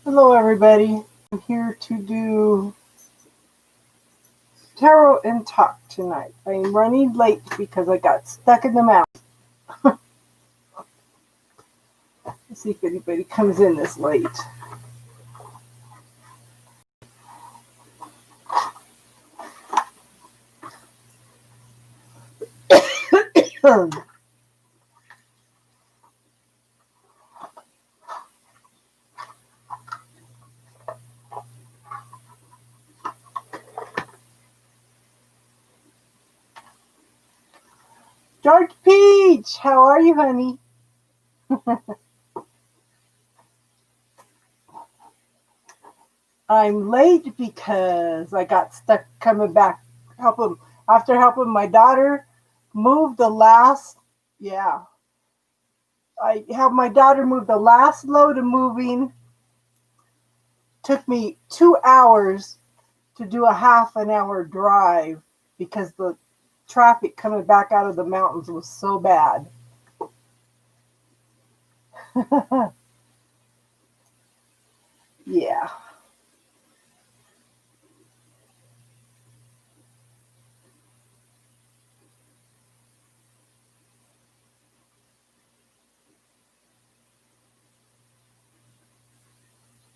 Hello, everybody. I'm here to do tarot and talk tonight. I'm running late because I got stuck in the mountains. Let's see if anybody comes in this late. George Peach, how are you, honey? I'm late because I got stuck coming back after helping my daughter move the last. Yeah, I helped my daughter move the last load of moving. Took me 2 hours to do a half an hour drive because the traffic coming back out of the mountains was so bad. Yeah.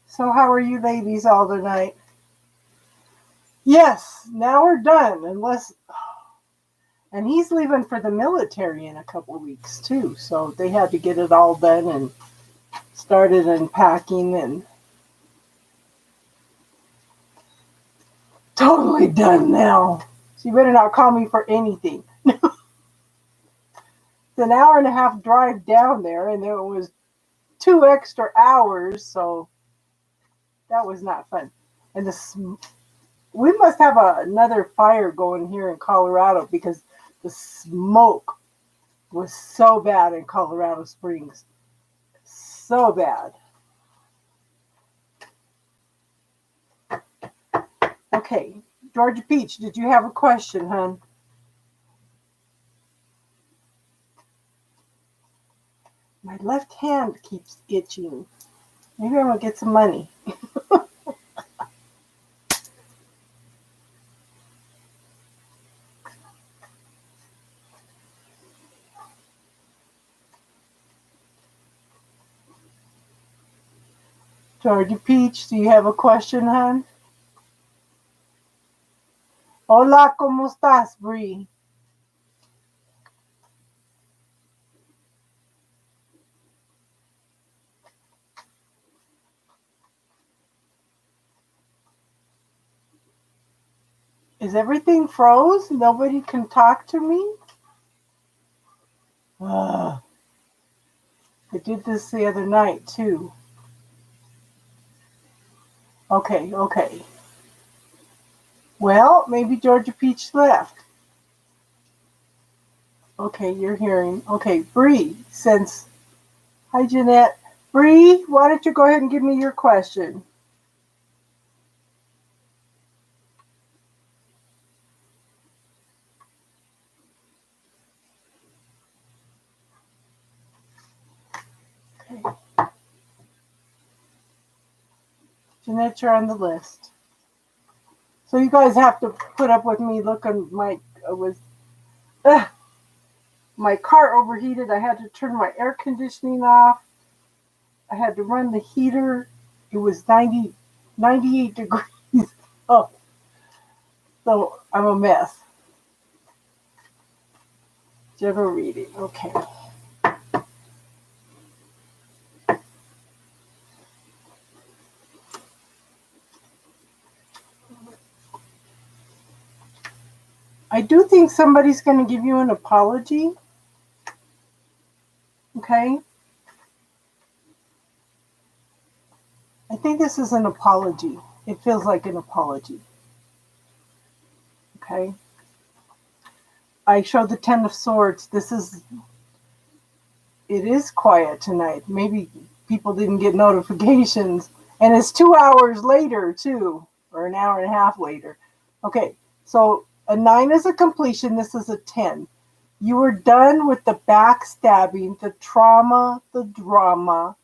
So how are you ladies all tonight? Yes, now we're done. And he's leaving for the military in a couple of weeks too. So they had to get it all done and started unpacking and totally done now. So you better not call me for anything. It's an hour and a half drive down there, and there was 2 extra hours, so that was not fun. And we must have another fire going here in Colorado because the smoke was so bad in Colorado Springs. So bad. Okay, Georgia Peach, did you have a question, hon? My left hand keeps itching. Maybe I'm going to get some money. Georgia Peach, do you have a question, hon? Hola, ¿cómo estás, Bree? Is everything froze? Nobody can talk to me? I did this the other night, too. Okay. Well, maybe Georgia Peach left. Okay, you're hearing. Okay, Bree, Hi, Jeanette. Bree, why don't you go ahead and give me your question? Okay. Jeanette, you're on the list. So you guys have to put up with me looking my car overheated. I had to turn my air conditioning off. I had to run the heater. It was 98 degrees. Oh, so I'm a mess. General reading. Okay. I do think somebody's going to give you an apology. Okay. I think this is an apology. It feels like an apology. Okay. I showed the Ten of Swords. It is quiet tonight. Maybe people didn't get notifications. And it's 2 hours later, too, or an hour and a half later. Okay. So a 9 is a completion. This is a 10. You were done with the backstabbing, the trauma, the drama.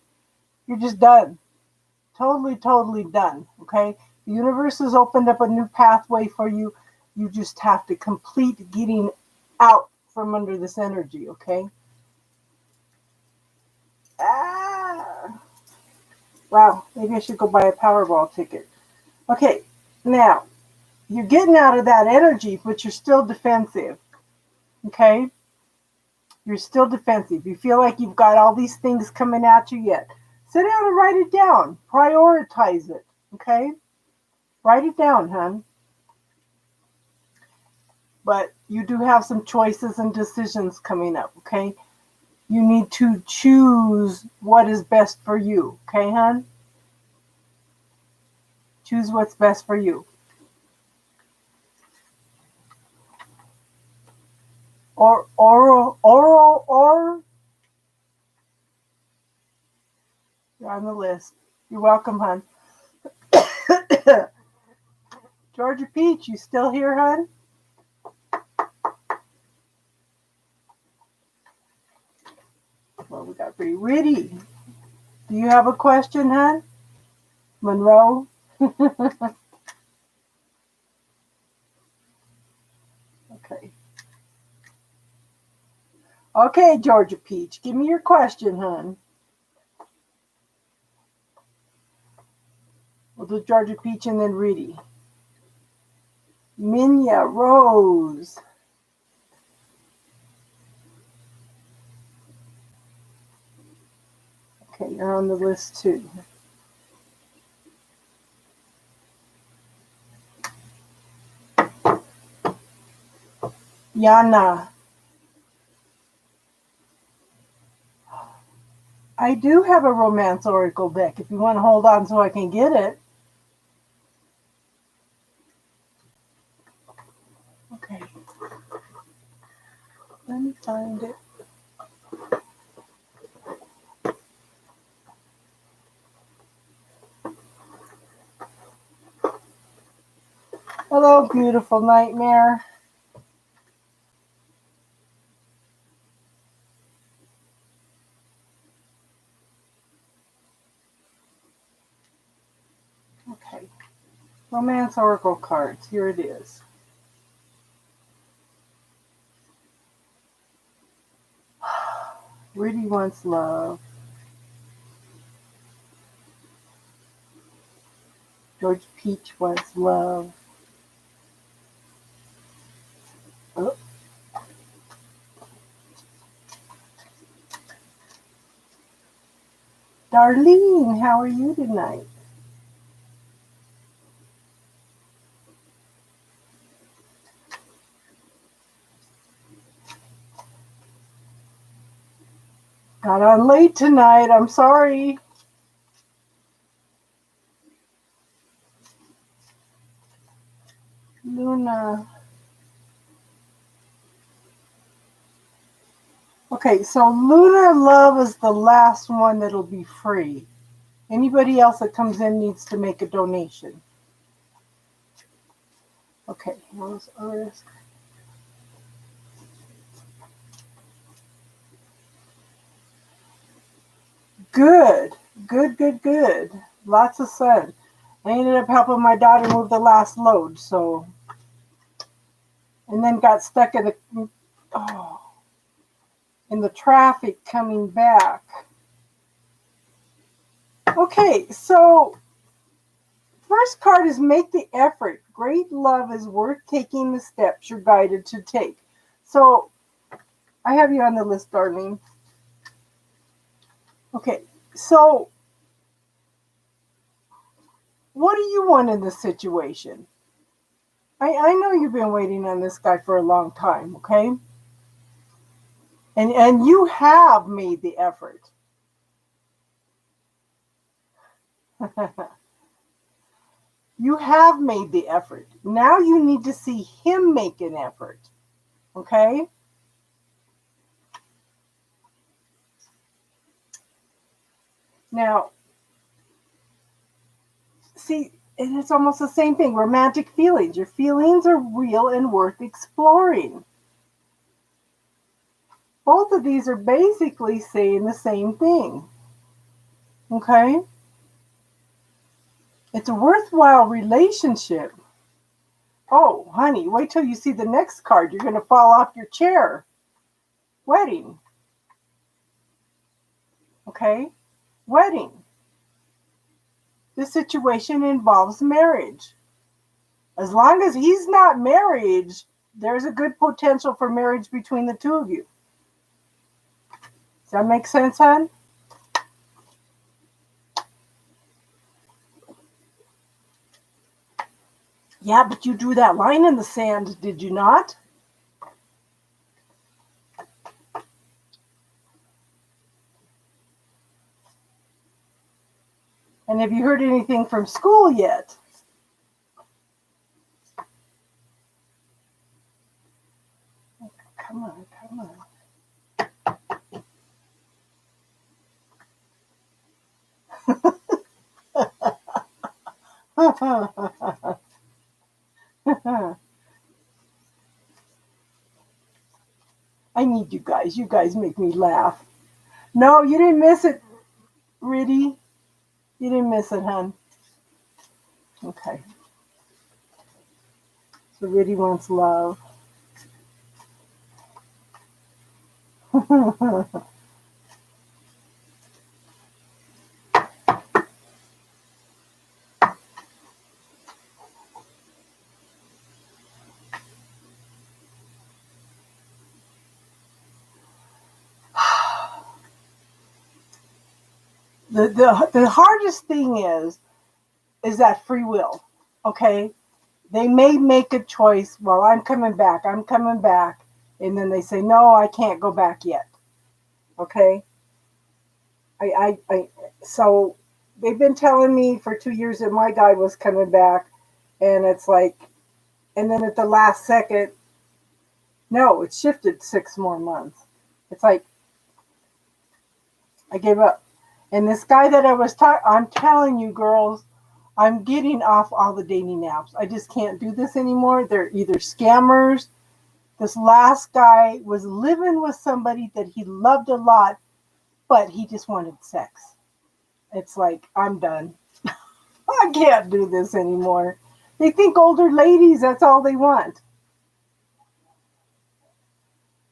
You're just done. Totally, totally done. Okay? The universe has opened up a new pathway for you. You just have to complete getting out from under this energy, okay? Ah, wow, maybe I should go buy a Powerball ticket. Okay, now you're getting out of that energy, but you're still defensive, okay? You're still defensive. You feel like you've got all these things coming at you yet. Sit down and write it down. Prioritize it, okay? Write it down, hon. But you do have some choices and decisions coming up, okay? You need to choose what is best for you, okay, hon? Choose what's best for you. Or you're on the list. You're welcome, hon. Georgia Peach, you still here, hon? Well, we got pretty witty. Do you have a question, hon? Monroe? Okay. Okay, Georgia Peach, give me your question, hon. We'll do Georgia Peach and then Reedy. Minya Rose. Okay, you're on the list too. Yana. I do have a romance oracle deck if you want to hold on so I can get it. Okay. Let me find it. Hello, beautiful nightmare. Okay. Romance oracle cards. Here it is. Rudy wants love. George Peach wants love. Oh. Darlene, how are you tonight? Got on late tonight. I'm sorry. Luna. Okay, so Luna Love is the last one that'll be free. Anybody else that comes in needs to make a donation. Okay, Rose Iris. Good. Lots of sun. I ended up helping my daughter move the last load, so. And then got stuck in the traffic coming back. Okay, so first card is make the effort. Great love is worth taking the steps you're guided to take. So I have you on the list, Darlene. Okay, so what do you want in this situation? I know you've been waiting on this guy for a long time, okay? And you have made the effort. You have made the effort. Now you need to see him make an effort, okay? Now, see, and it's almost the same thing. Romantic feelings. Your feelings are real and worth exploring. Both of these are basically saying the same thing. Okay? It's a worthwhile relationship. Oh, honey, wait till you see the next card. You're going to fall off your chair. Wedding. Okay? Wedding. This situation involves marriage. As long as he's not married, there's a good potential for marriage between the two of you. Does that make sense, hon? Yeah, but you drew that line in the sand, did you not? And have you heard anything from school yet? Come on, come on. I need you guys. You guys make me laugh. No, you didn't miss it, Riddy. You didn't miss it, hon. Okay. So Riddy wants love. The hardest thing is that free will. Okay? They may make a choice, well, I'm coming back, and then they say, no, I can't go back yet. Okay? So they've been telling me for 2 years that my guy was coming back, and it's like, and then at the last second, no, it shifted 6 more months. It's like, I gave up. And this guy that I was talking, I'm telling you, girls, I'm getting off all the dating apps. I just can't do this anymore. They're either scammers. This last guy was living with somebody that he loved a lot, but he just wanted sex. It's like, I'm done. I can't do this anymore. They think older ladies, that's all they want.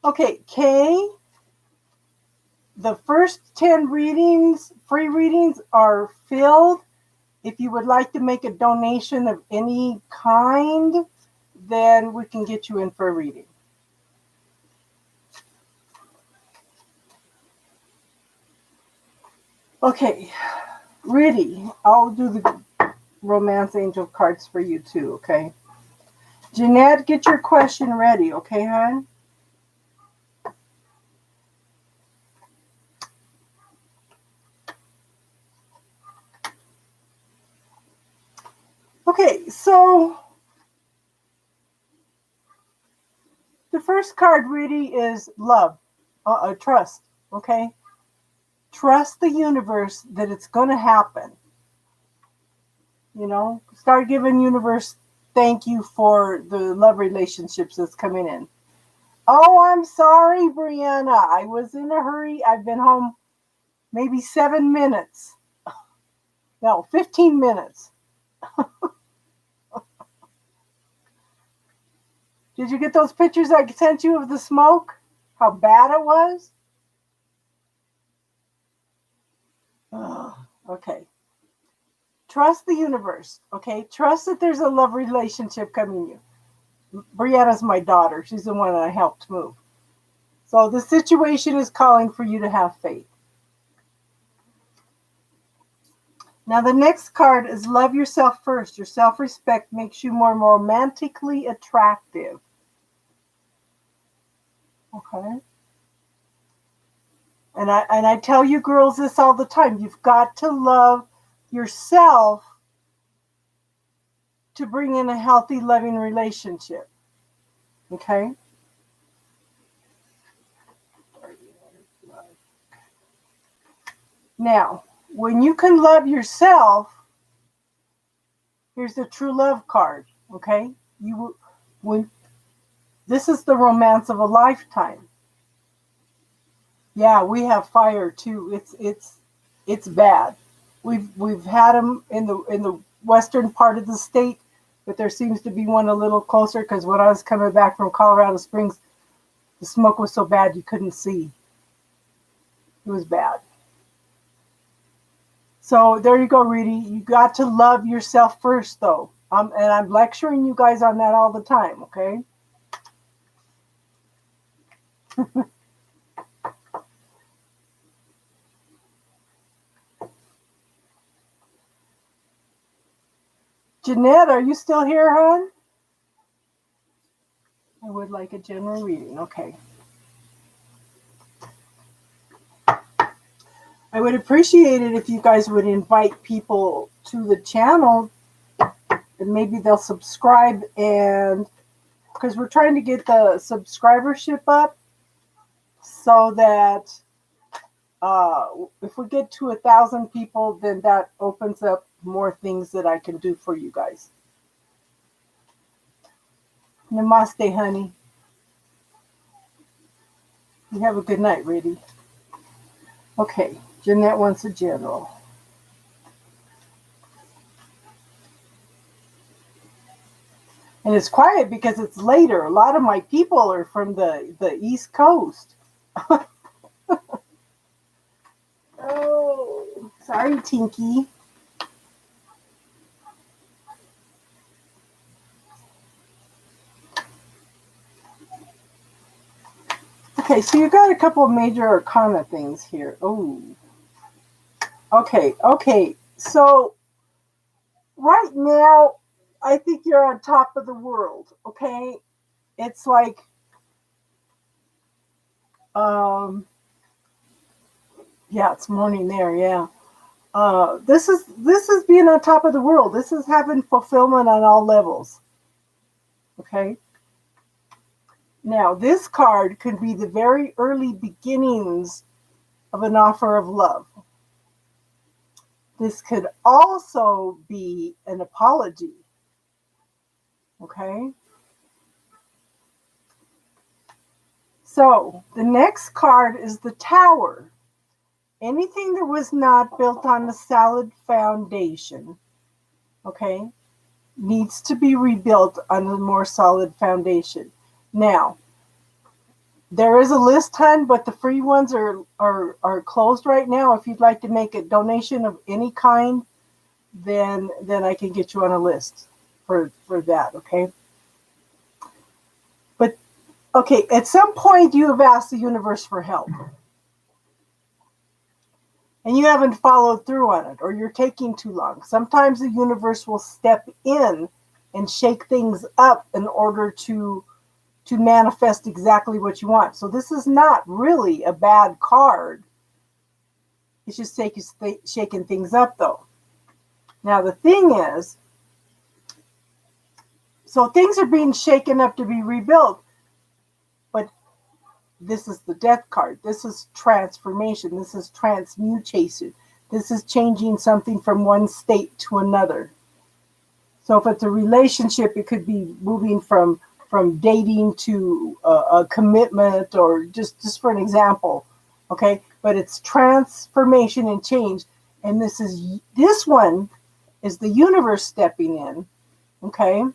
Okay, Kay, the first 10 readings, free readings, are filled. If you would like to make a donation of any kind, then we can get you in for a reading. Okay, Riddy, I'll do the romance angel cards for you too, okay? Jeanette, get your question ready, okay, hon? Okay, so the first card really is love, trust, okay? Trust the universe that it's going to happen. You know, start giving universe thank you for the love relationships that's coming in. Oh, I'm sorry, Brianna. I was in a hurry. I've been home maybe 7 minutes. No, 15 minutes. Did you get those pictures I sent you of the smoke? How bad it was? Okay. Trust the universe, okay? Trust that there's a love relationship coming you. Brianna's my daughter. She's the one that I helped move. So the situation is calling for you to have faith. Now the next card is love yourself first. Your self-respect makes you more romantically attractive. Okay. And I tell you girls this all the time. You've got to love yourself to bring in a healthy, loving relationship. Okay? Now, when you can love yourself, here's the true love card. Okay? This is the romance of a lifetime. Yeah, we have fire too. It's bad. We've had them in the western part of the state, but there seems to be one a little closer because when I was coming back from Colorado Springs, the smoke was so bad you couldn't see. It was bad. So there you go, Rudy. You got to love yourself first, though. And I'm lecturing you guys on that all the time, okay? Jeanette, are you still here, hon? I would like a general reading. Okay. I would appreciate it if you guys would invite people to the channel and maybe they'll subscribe, and because we're trying to get the subscribership up so that if we get to 1,000 people, then that opens up more things that I can do for you guys. Namaste, honey. You have a good night, Rudy. Okay, Jeanette wants a general. And it's quiet because it's later. A lot of my people are from the East Coast. Oh, sorry, Tinky. Okay, so you got a couple of major arcana things here. Oh. Okay. So right now, I think you're on top of the world, okay? It's like, yeah, it's morning there, yeah. This is being on top of the world. This is having fulfillment on all levels, okay? Now, this card could be the very early beginnings of an offer of love. This could also be an apology, okay? So, the next card is the Tower. Anything that was not built on a solid foundation, okay, needs to be rebuilt on a more solid foundation. Now, there is a list, hon, but the free ones are closed right now. If you'd like to make a donation of any kind, then I can get you on a list for that, okay? But, okay, at some point you have asked the universe for help. And you haven't followed through on it, or you're taking too long. Sometimes the universe will step in and shake things up in order to manifest exactly what you want. So this is not really a bad card. It's just shaking things up, though. Now, the thing is, so things are being shaken up to be rebuilt, but this is the Death card. This is transformation. This is transmutation. This is changing something from one state to another. So if it's a relationship, it could be moving from dating to a commitment, or just for an example, okay? But it's transformation and change, and this one is the universe stepping in, okay?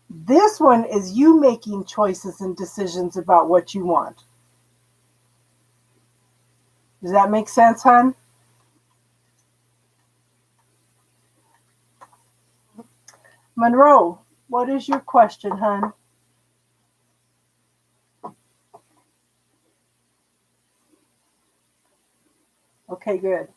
This one is you making choices and decisions about what you want. Does that make sense, hon? Monroe, what is your question, hon? Okay, good.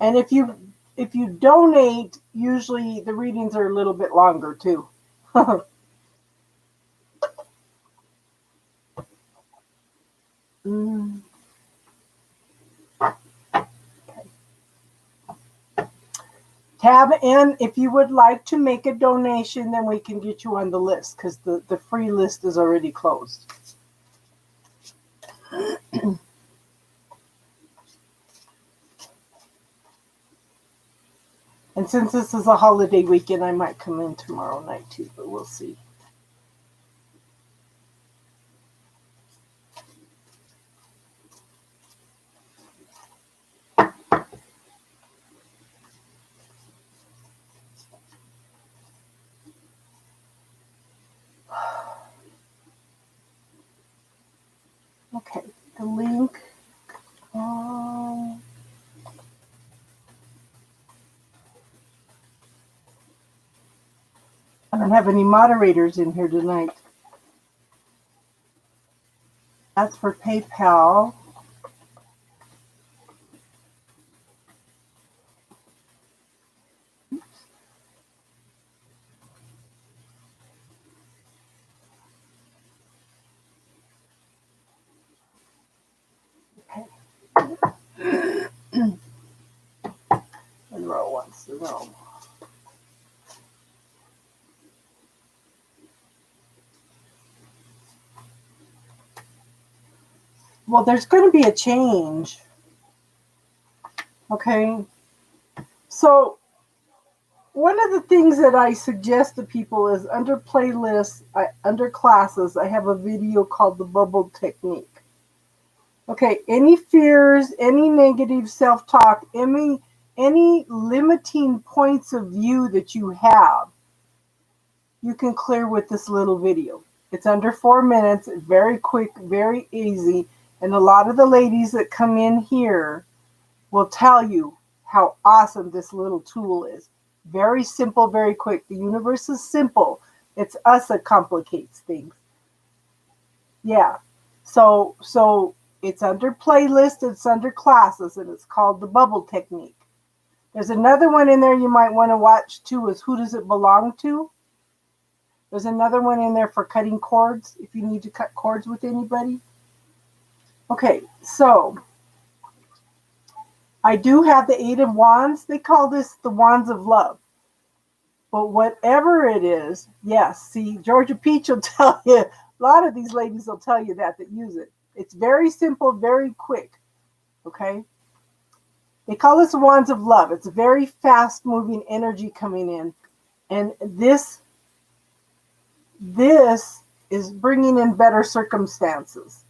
And if you donate, usually the readings are a little bit longer too. Okay. Tab N, if you would like to make a donation, then we can get you on the list, because the free list is already closed. And since this is a holiday weekend, I might come in tomorrow night too, but we'll see. I don't have any moderators in here tonight. That's for PayPal. Monroe wants to know. Well, there's going to be a change. Okay. So one of the things that I suggest to people is under playlists, under classes, I have a video called the bubble technique. Okay, any fears, any negative self-talk, any limiting points of view that you have, you can clear with this little video. It's under 4 minutes, very quick, very easy. And a lot of the ladies that come in here will tell you how awesome this little tool is. Very simple, very quick. The universe is simple. It's us that complicates things. Yeah. So it's under playlist, it's under classes, and it's called the bubble technique. There's another one in there you might want to watch too, is Who Does It Belong To? There's another one in there for cutting cords, if you need to cut cords with anybody. Okay, so I do have the 8 of Wands. They call this the Wands of Love. But whatever it is, yes, see, Georgia Peach will tell you, a lot of these ladies will tell you that use it. It's very simple, very quick, okay? They call this Wands of Love. It's a very fast-moving energy coming in. And this is bringing in better circumstances,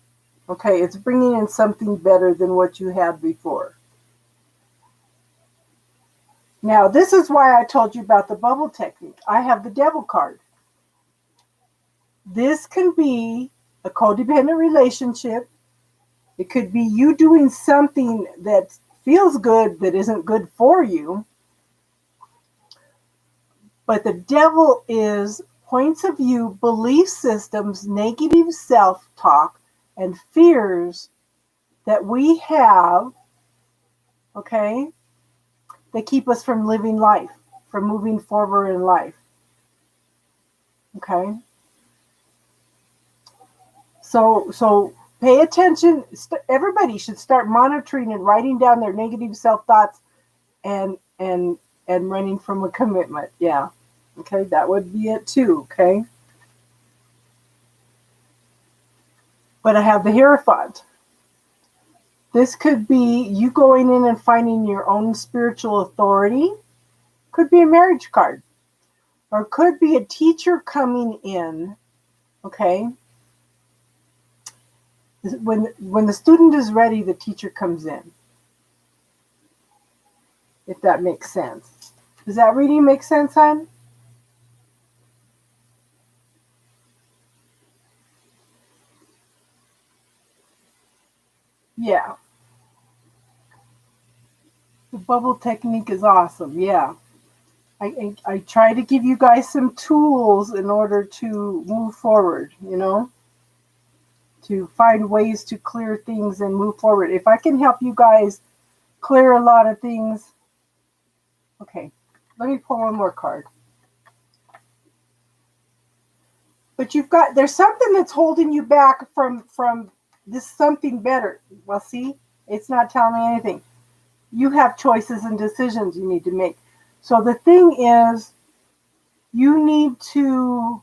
okay? It's bringing in something better than what you had before. Now, this is why I told you about the bubble technique. I have the Devil card. This can be a codependent relationship. It could be you doing something that feels good that isn't good for you. But the Devil is points of view, belief systems, negative self-talk, and fears that we have, okay, that keep us from living life, from moving forward in life. Okay? So pay attention. Everybody should start monitoring and writing down their negative self-thoughts and running from a commitment. Yeah. Okay, that would be it too, okay? But I have the Hierophant. This could be you going in and finding your own spiritual authority. Could be a marriage card. Or could be a teacher coming in, okay? When the student is ready, the teacher comes in. If that makes sense. Does that reading make sense, hon? Yeah. The bubble technique is awesome. Yeah. I try to give you guys some tools in order to move forward, you know, to find ways to clear things and move forward. If I can help you guys clear a lot of things. Okay, let me pull one more card. But there's something that's holding you back from this something better. Well, see, it's not telling me anything. You have choices and decisions you need to make. So the thing is, you need to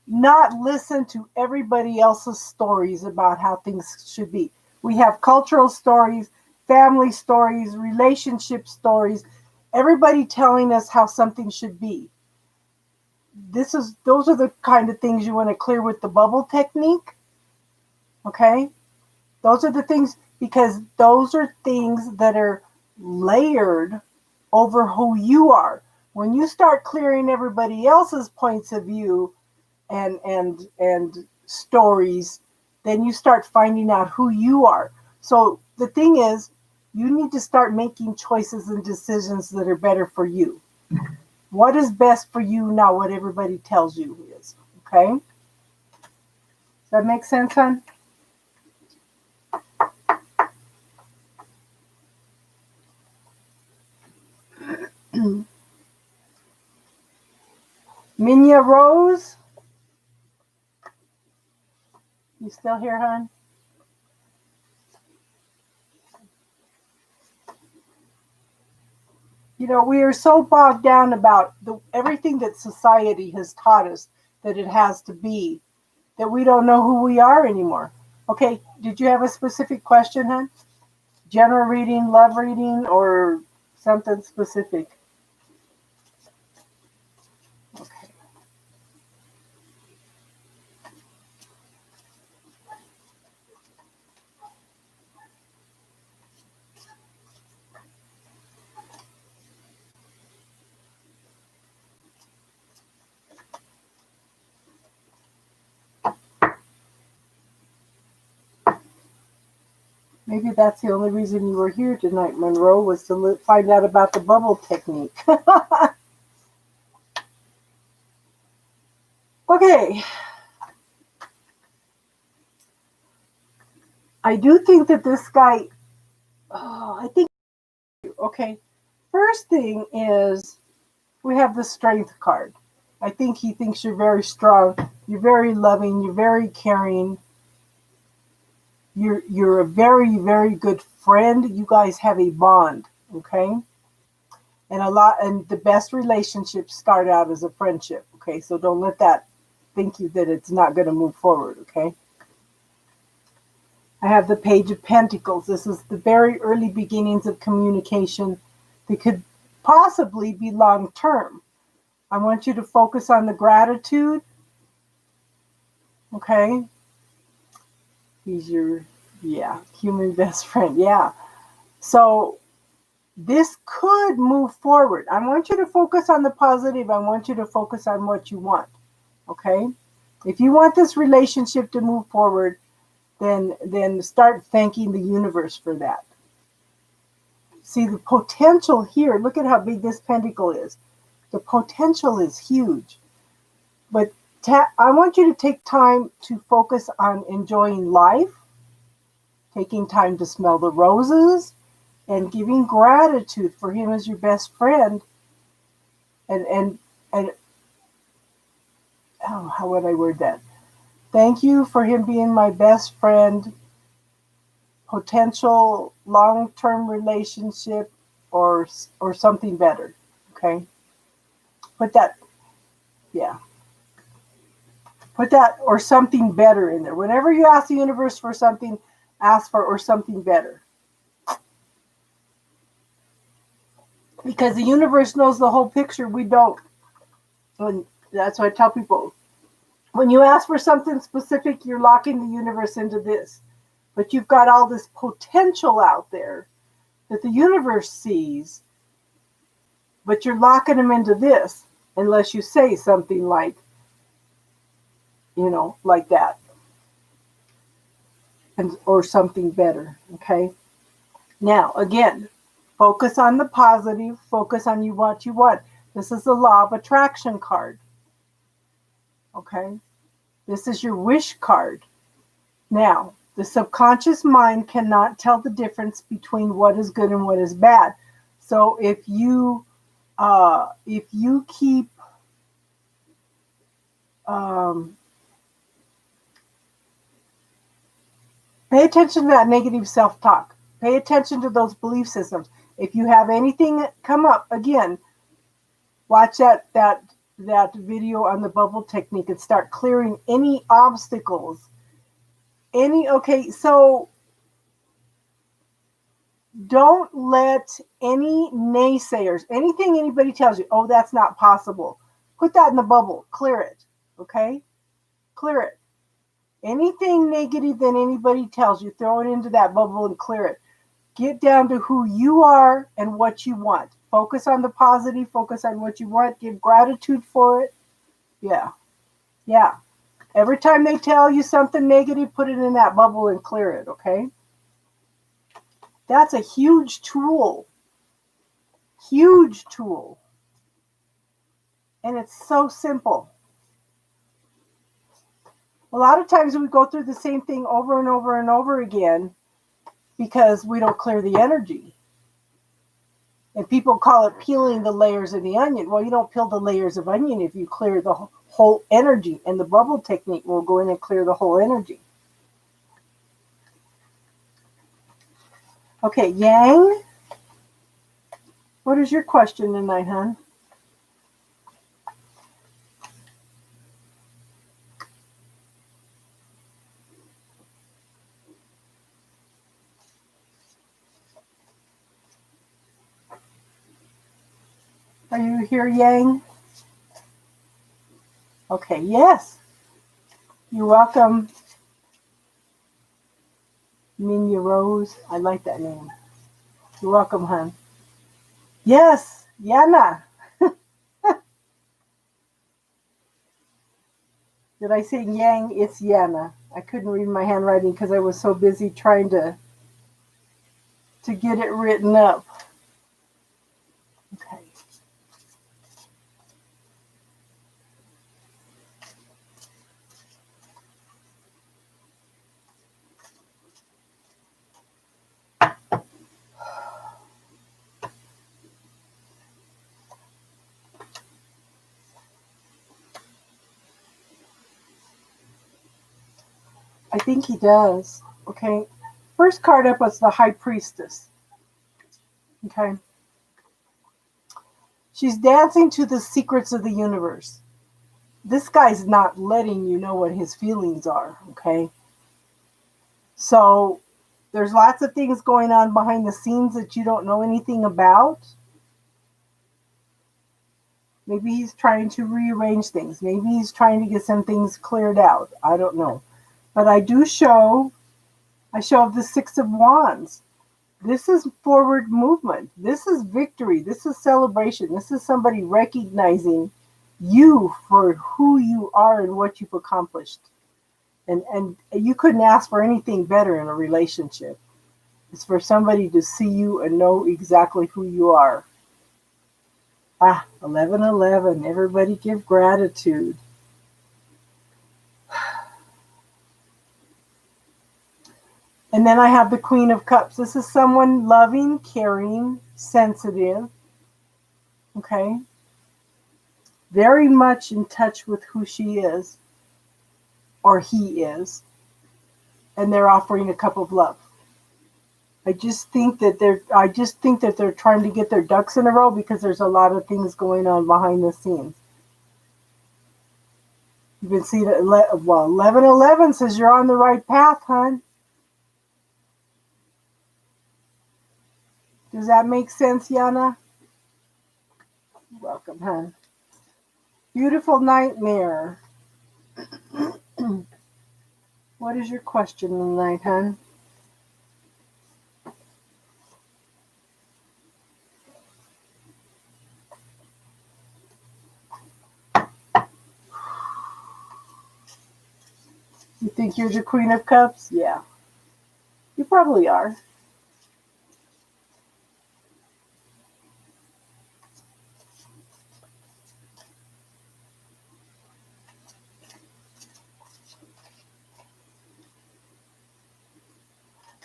not listen to everybody else's stories about how things should be. We have cultural stories, family stories, relationship stories, everybody telling us how something should be. Those are the kind of things you want to clear with the bubble technique. Okay? Those are the things, because those are things that are layered over who you are. When you start clearing everybody else's points of view and stories, then you start finding out who you are. So the thing is, you need to start making choices and decisions that are better for you. What is best for you, not what everybody tells you is. Okay? Does that make sense, hon? Minya Rose? You still here, hon? You know, we are so bogged down about everything that society has taught us that it has to be, that we don't know who we are anymore. Okay, did you have a specific question, hon? General reading, love reading, or something specific? Okay. Maybe that's the only reason you were here tonight, Monroe, was to find out about the bubble technique. Okay. I do think that this guy, I think, okay. First thing is we have the strength card. I think he thinks you're very strong. You're very loving. You're very caring. You're a very, very good friend. You guys have a bond, okay? And the best relationships start out as a friendship, okay? So don't let that think you that it's not going to move forward, okay? I have the Page of Pentacles. This is the very early beginnings of communication that could possibly be long term. I want you to focus on the gratitude, okay? He's your, human best friend, yeah. So this could move forward. I want you to focus on the positive. I want you to focus on what you want, okay? If you want this relationship to move forward, then start thanking the universe for that. See the potential here. Look at how big this pentacle is. The potential is huge. But I want you to take time to focus on enjoying life, taking time to smell the roses, and giving gratitude for him as your best friend. And how would I word that? Thank you for him being my best friend, potential long-term relationship, or something better. Okay? Put that or something better in there. Whenever you ask the universe for something, ask for or something better. Because the universe knows the whole picture. We don't. And that's what I tell people. When you ask for something specific, you're locking the universe into this. But you've got all this potential out there that the universe sees, but you're locking them into this unless you say something like, like that. Or something better, okay? Now, again, focus on the positive, focus on what you want. This is the law of attraction card. Okay? This is your wish card. Now, the subconscious mind cannot tell the difference between what is good and what is bad. So if you keep pay attention to that negative self-talk. Pay attention to those belief systems. If you have anything come up, again, watch that video on the bubble technique and start clearing any obstacles. So don't let any naysayers, anything anybody tells you, oh, that's not possible. Put that in the bubble. Clear it. Okay? Clear it. Anything negative that anybody tells you, throw it into that bubble and clear it. Get down to who you are and what you want. Focus on the positive. Focus on what you want. Give gratitude for it. Yeah. Every time they tell you something negative, put it in that bubble and clear it, okay? That's a huge tool. Huge tool. And it's so simple. A lot of times we go through the same thing over and over and over again because we don't clear the energy. And people call it peeling the layers of the onion. Well, you don't peel the layers of onion if you clear the whole energy. And the bubble technique will go in and clear the whole energy. Okay, Yang, what is your question tonight, hon? Are you here, Yang? Okay, yes. You're welcome. Minya Rose. I like that name. You're welcome, hon. Yes, Yana. Did I say Yang? It's Yana. I couldn't read my handwriting because I was so busy trying to get it written up. Okay. I think he does. Okay. First card up was the High Priestess. Okay. She's dancing to the secrets of the universe. This guy's not letting you know what his feelings are. Okay. So there's lots of things going on behind the scenes that you don't know anything about. Maybe he's trying to rearrange things. Maybe he's trying to get some things cleared out. I don't know. But I show the Six of Wands. This is forward movement. This is victory. This is celebration. This is somebody recognizing you for who you are and what you've accomplished. And you couldn't ask for anything better in a relationship. It's for somebody to see you and know exactly who you are. 1111. Everybody give gratitude. And then I have the Queen of Cups. This is someone loving, caring, sensitive. Okay. Very much in touch with who she is or he is. And they're offering a cup of love. I just think that they're trying to get their ducks in a row because there's a lot of things going on behind the scenes. You can see that 1111 says you're on the right path, hon. Does that make sense, Yana? Welcome, hon. Beautiful nightmare. What is your question tonight, hon? You think you're the Queen of Cups? Yeah. You probably are.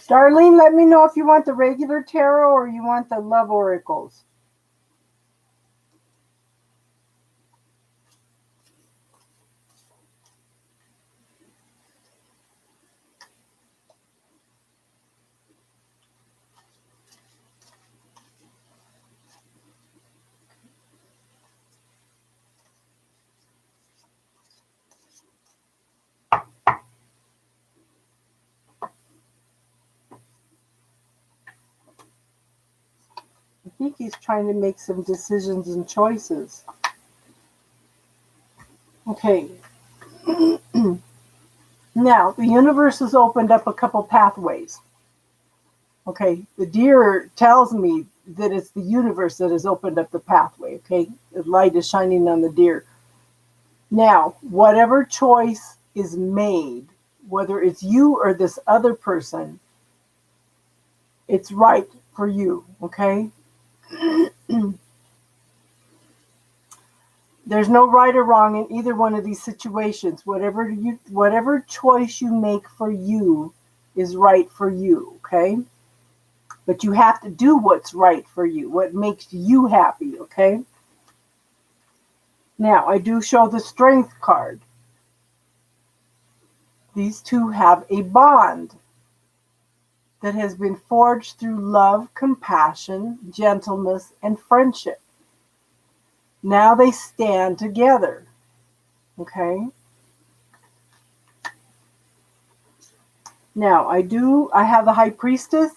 Darlene, let me know if you want the regular tarot or you want the love oracles. I think he's trying to make some decisions and choices. Okay. Now, the universe has opened up a couple pathways. Okay. The deer tells me that it's the universe that has opened up the pathway. Okay. The light is shining on the deer. Now, whatever choice is made, whether it's you or this other person, it's right for you. Okay. There's no right or wrong in either one of these situations. Whatever choice you make for you is right for you, okay? But you have to do what's right for you, what makes you happy, okay? Now, I do show the Strength card. These two have a bond that has been forged through love, compassion, gentleness, and friendship. Now they stand together, okay? Now, I have the High Priestess.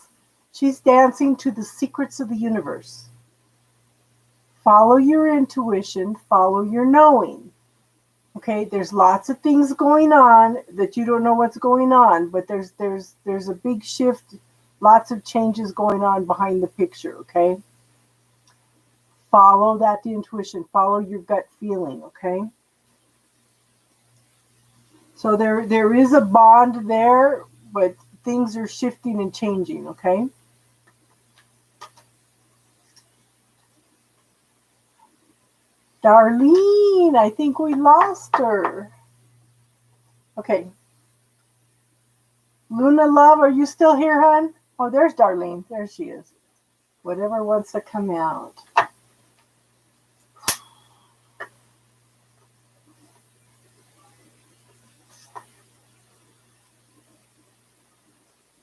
She's dancing to the secrets of the universe. Follow your intuition, follow your knowing. Okay, there's lots of things going on that you don't know what's going on, but there's a big shift, lots of changes going on behind the picture, okay? Follow that intuition, follow your gut feeling, okay? So there is a bond there, but things are shifting and changing, okay? Darlene, I think we lost her. Okay. Luna Love, are you still here, hon? Oh, there's Darlene. There she is. Whatever wants to come out.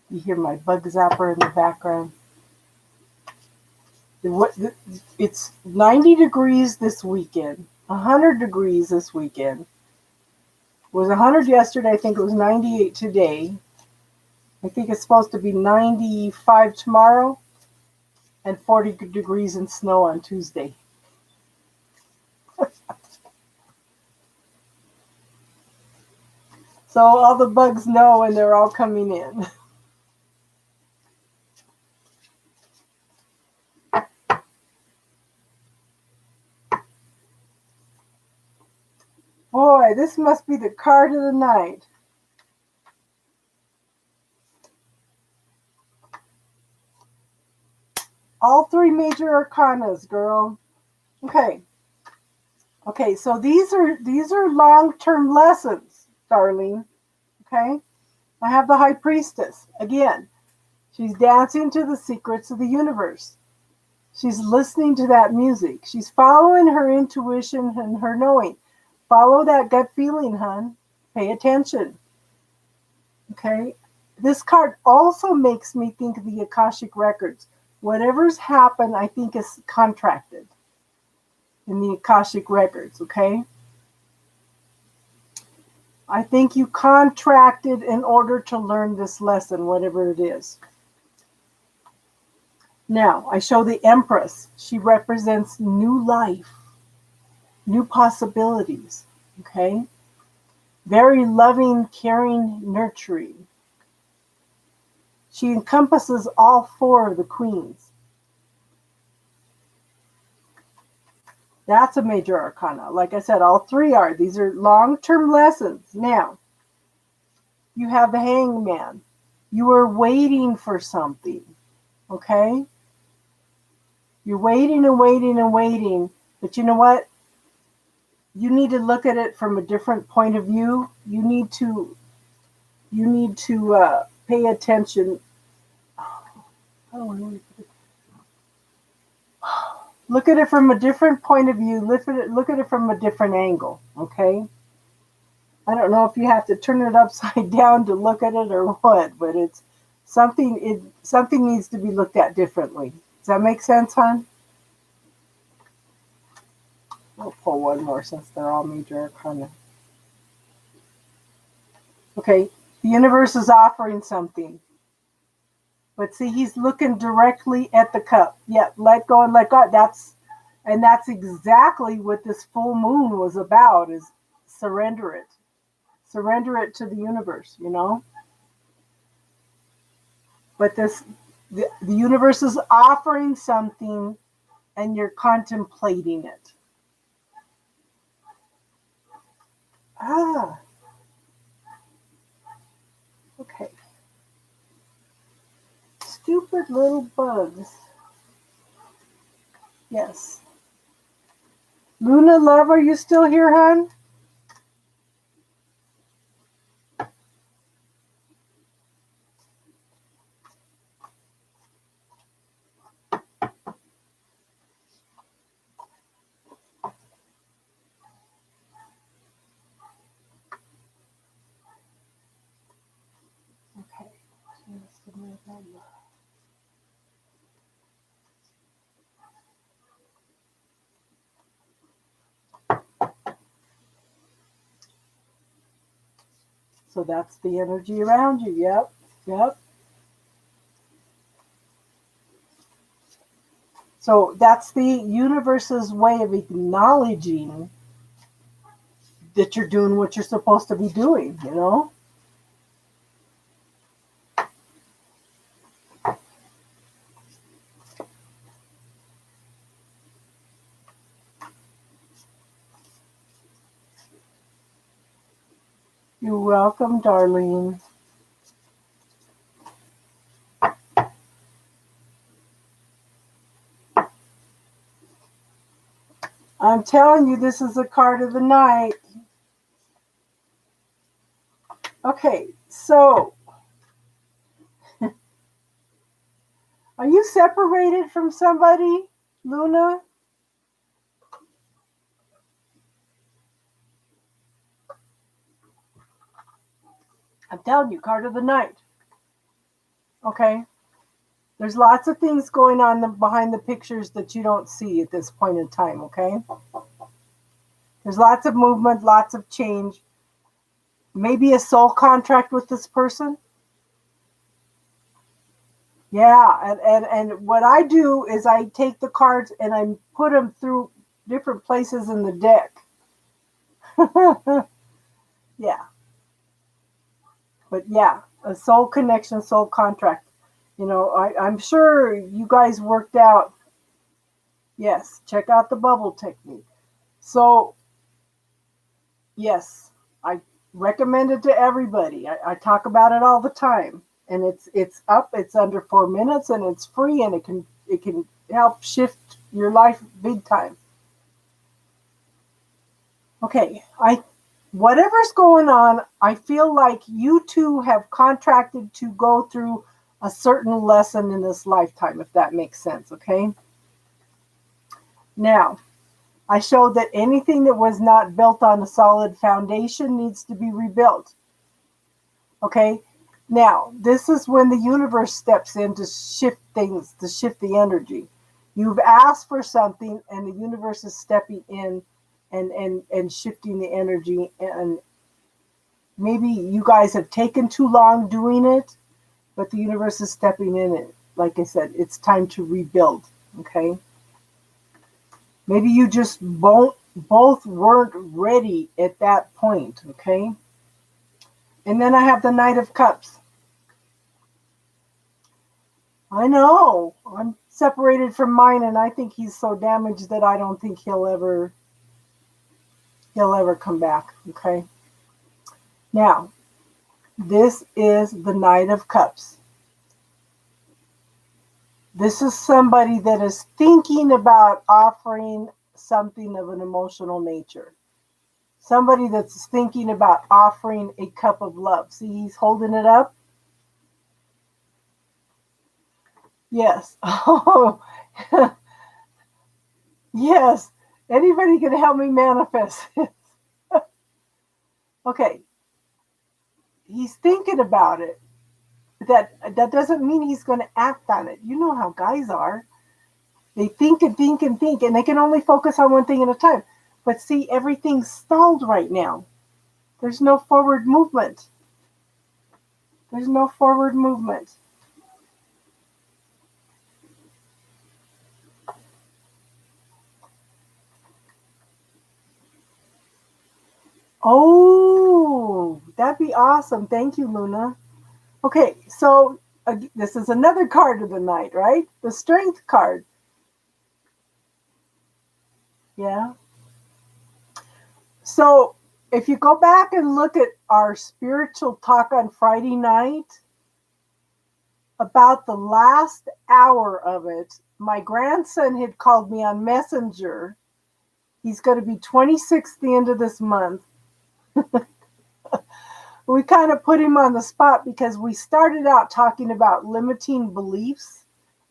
You hear my bug zapper in the background. It's 90 degrees this weekend. 100 degrees this weekend. It was 100 yesterday. I think it was 98 today. I think it's supposed to be 95 tomorrow and 40 degrees and snow on Tuesday. So all the bugs know and they're all coming in. Boy, this must be the card of the night. All three major arcanas, girl. Okay. Okay, so these are long-term lessons, darling. Okay? I have the High Priestess. Again, she's dancing to the secrets of the universe. She's listening to that music. She's following her intuition and her knowing. Follow that gut feeling, hon. Pay attention. Okay? This card also makes me think of the Akashic Records. Whatever's happened, I think is contracted in the Akashic Records, okay? I think you contracted in order to learn this lesson, whatever it is. Now, I show the Empress. She represents new life, new possibilities, okay? Very loving, caring, nurturing. She encompasses all four of the queens. That's a major arcana. Like I said, all three are. These are long-term lessons. Now, you have the Hangman. You are waiting for something, okay? You're waiting and waiting and waiting. But you know what? You need to look at it from a different point of view. You need to pay attention. Look at it from a different point of view. Look at it from a different angle, okay? I don't know if you have to turn it upside down to look at it or what, but it's something needs to be looked at differently. Does that make sense, hon? I'll pull one more since they're all major arcana. Okay, the universe is offering something. But see, he's looking directly at the cup. Yeah, let go and let God. That's exactly what this full moon was about, is surrender it. Surrender it to the universe, you know? But the universe is offering something and you're contemplating it. Ah. Okay. Stupid little bugs. Yes. Luna, love, are you still here, hon? Okay. So that's the energy around you. Yep. Yep. So that's the universe's way of acknowledging that you're doing what you're supposed to be doing, you know? You're welcome, Darlene. I'm telling you, this is a card of the night. Okay, so are you separated from somebody, Luna? I'm telling you, card of the night. Okay? There's lots of things going on behind the pictures that you don't see at this point in time, okay? There's lots of movement, lots of change. Maybe a soul contract with this person. Yeah, and what I do is I take the cards and I put them through different places in the deck. Yeah, but yeah, a soul connection, soul contract. You know, I'm sure you guys worked out. Yes, check out the bubble technique. So, yes, I recommend it to everybody. I talk about it all the time, and it's up. It's under 4 minutes, and it's free, and it can help shift your life big time. Okay, I whatever's going on, I feel like you two have contracted to go through a certain lesson in this lifetime, if that makes sense. Okay. Now, I showed that anything that was not built on a solid foundation needs to be rebuilt. Okay. Now, this is when the universe steps in to shift things, to shift the energy. You've asked for something, and the universe is stepping in and shifting the energy. And maybe you guys have taken too long doing it, but the universe is stepping in it. Like I said, it's time to rebuild. Okay. Maybe you just both weren't ready at that point. Okay. And then I have the Knight of Cups. I know. I'm separated from mine, and I think he's so damaged that I don't think he'll ever come back. Okay. Now, this is the Knight of Cups. This is somebody that is thinking about offering something of an emotional nature. Somebody that's thinking about offering a cup of love. See, he's holding it up. Yes. Oh, yes. Anybody can help me manifest it. Okay. He's thinking about it. That doesn't mean he's going to act on it. You know how guys are. They think and think and think, and they can only focus on one thing at a time. But see, everything's stalled right now. There's no forward movement. There's no forward movement. Oh, that'd be awesome. Thank you, Luna. Okay, so this is another card of the night, right? The Strength card. Yeah. So if you go back and look at our spiritual talk on Friday night, about the last hour of it, my grandson had called me on Messenger. He's going to be 26 the end of this month. We kind of put him on the spot because we started out talking about limiting beliefs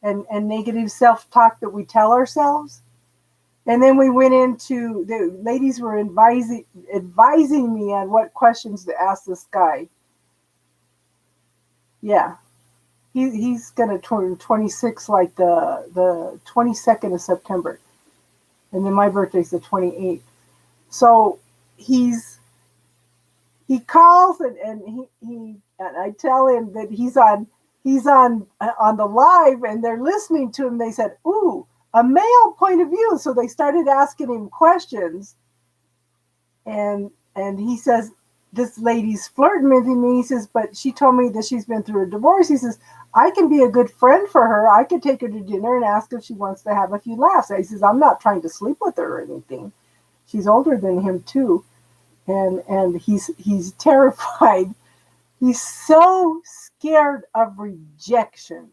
and negative self-talk that we tell ourselves. And then we went into, the ladies were advising me on what questions to ask this guy. Yeah. He's going to turn 26 like the 22nd of September. And then my birthday's the 28th. So he calls and I tell him that he's on the live and they're listening to him. They said, "Ooh, a male point of view." So they started asking him questions. And he says, this lady's flirting with him. And he says, but she told me that she's been through a divorce. He says, I can be a good friend for her. I could take her to dinner and ask if she wants to have a few laughs. He says, I'm not trying to sleep with her or anything. She's older than him too. And he's terrified. He's so scared of rejection.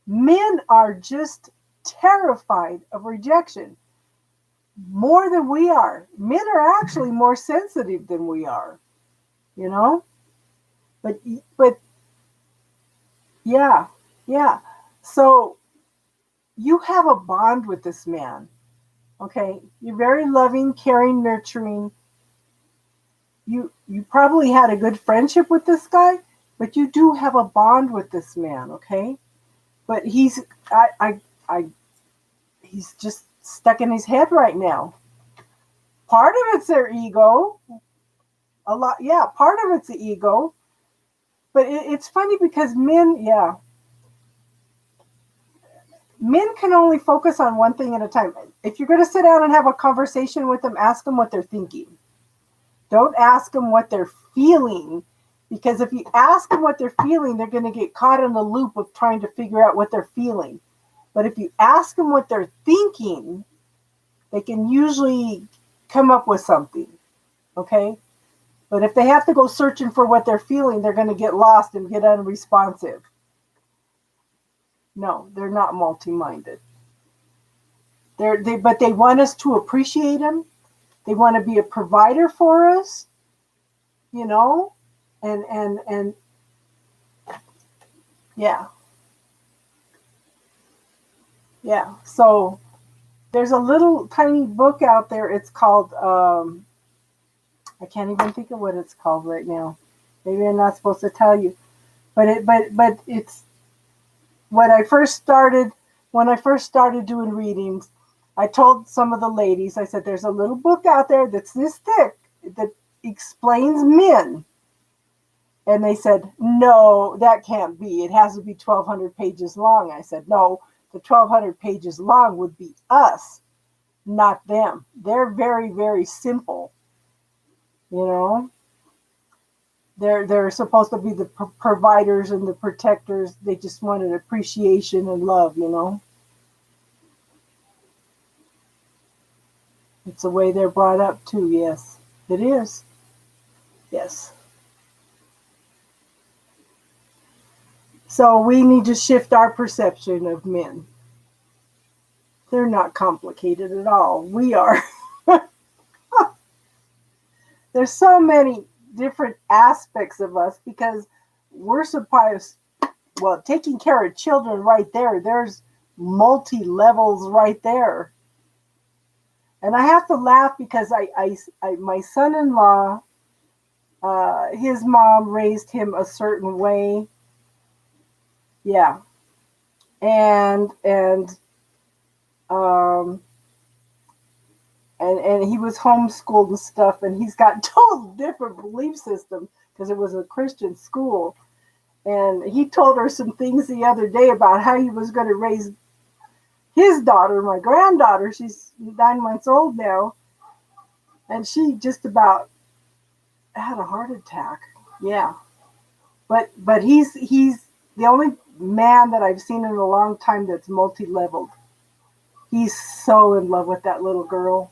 Men are just terrified of rejection more than we are. Men are actually more sensitive than we are, you know? But yeah. So you have a bond with this man, okay? You're very loving, caring, nurturing. You probably had a good friendship with this guy, but you do have a bond with this man, okay? But he's just stuck in his head right now. Part of it's their ego. A lot, yeah, part of it's the ego. But it's funny because men can only focus on one thing at a time. If you're going to sit down and have a conversation with them, ask them what they're thinking. Don't ask them what they're feeling, because if you ask them what they're feeling, they're going to get caught in the loop of trying to figure out what they're feeling. But if you ask them what they're thinking, they can usually come up with something, okay? But if they have to go searching for what they're feeling, they're going to get lost and get unresponsive. No, they're not multi-minded. But they want us to appreciate them. They want to be a provider for us, you know, and yeah. So there's a little tiny book out there. It's called, I can't even think of what it's called right now. Maybe I'm not supposed to tell you, but it's when I first started doing readings. I told some of the ladies, I said, there's a little book out there that's this thick that explains men. And they said, no, that can't be. It has to be 1,200 pages long. I said, no, the 1,200 pages long would be us, not them. They're very, very simple. You know, they're supposed to be the providers and the protectors. They just wanted appreciation and love, you know. It's the way they're brought up too. Yes, it is. Yes. So we need to shift our perception of men. They're not complicated at all. We are. There's so many different aspects of us because we're supposed, well, taking care of children right there, there's multi-levels right there. And I have to laugh because my son-in-law, his mom raised him a certain way. Yeah. And he was homeschooled and stuff, and he's got total different belief system because it was a Christian school. And he told her some things the other day about how he was going to raise his daughter, my granddaughter. She's 9 months old now, and she just about had a heart attack. Yeah, but he's the only man that I've seen in a long time that's multi-leveled. He's so in love with that little girl.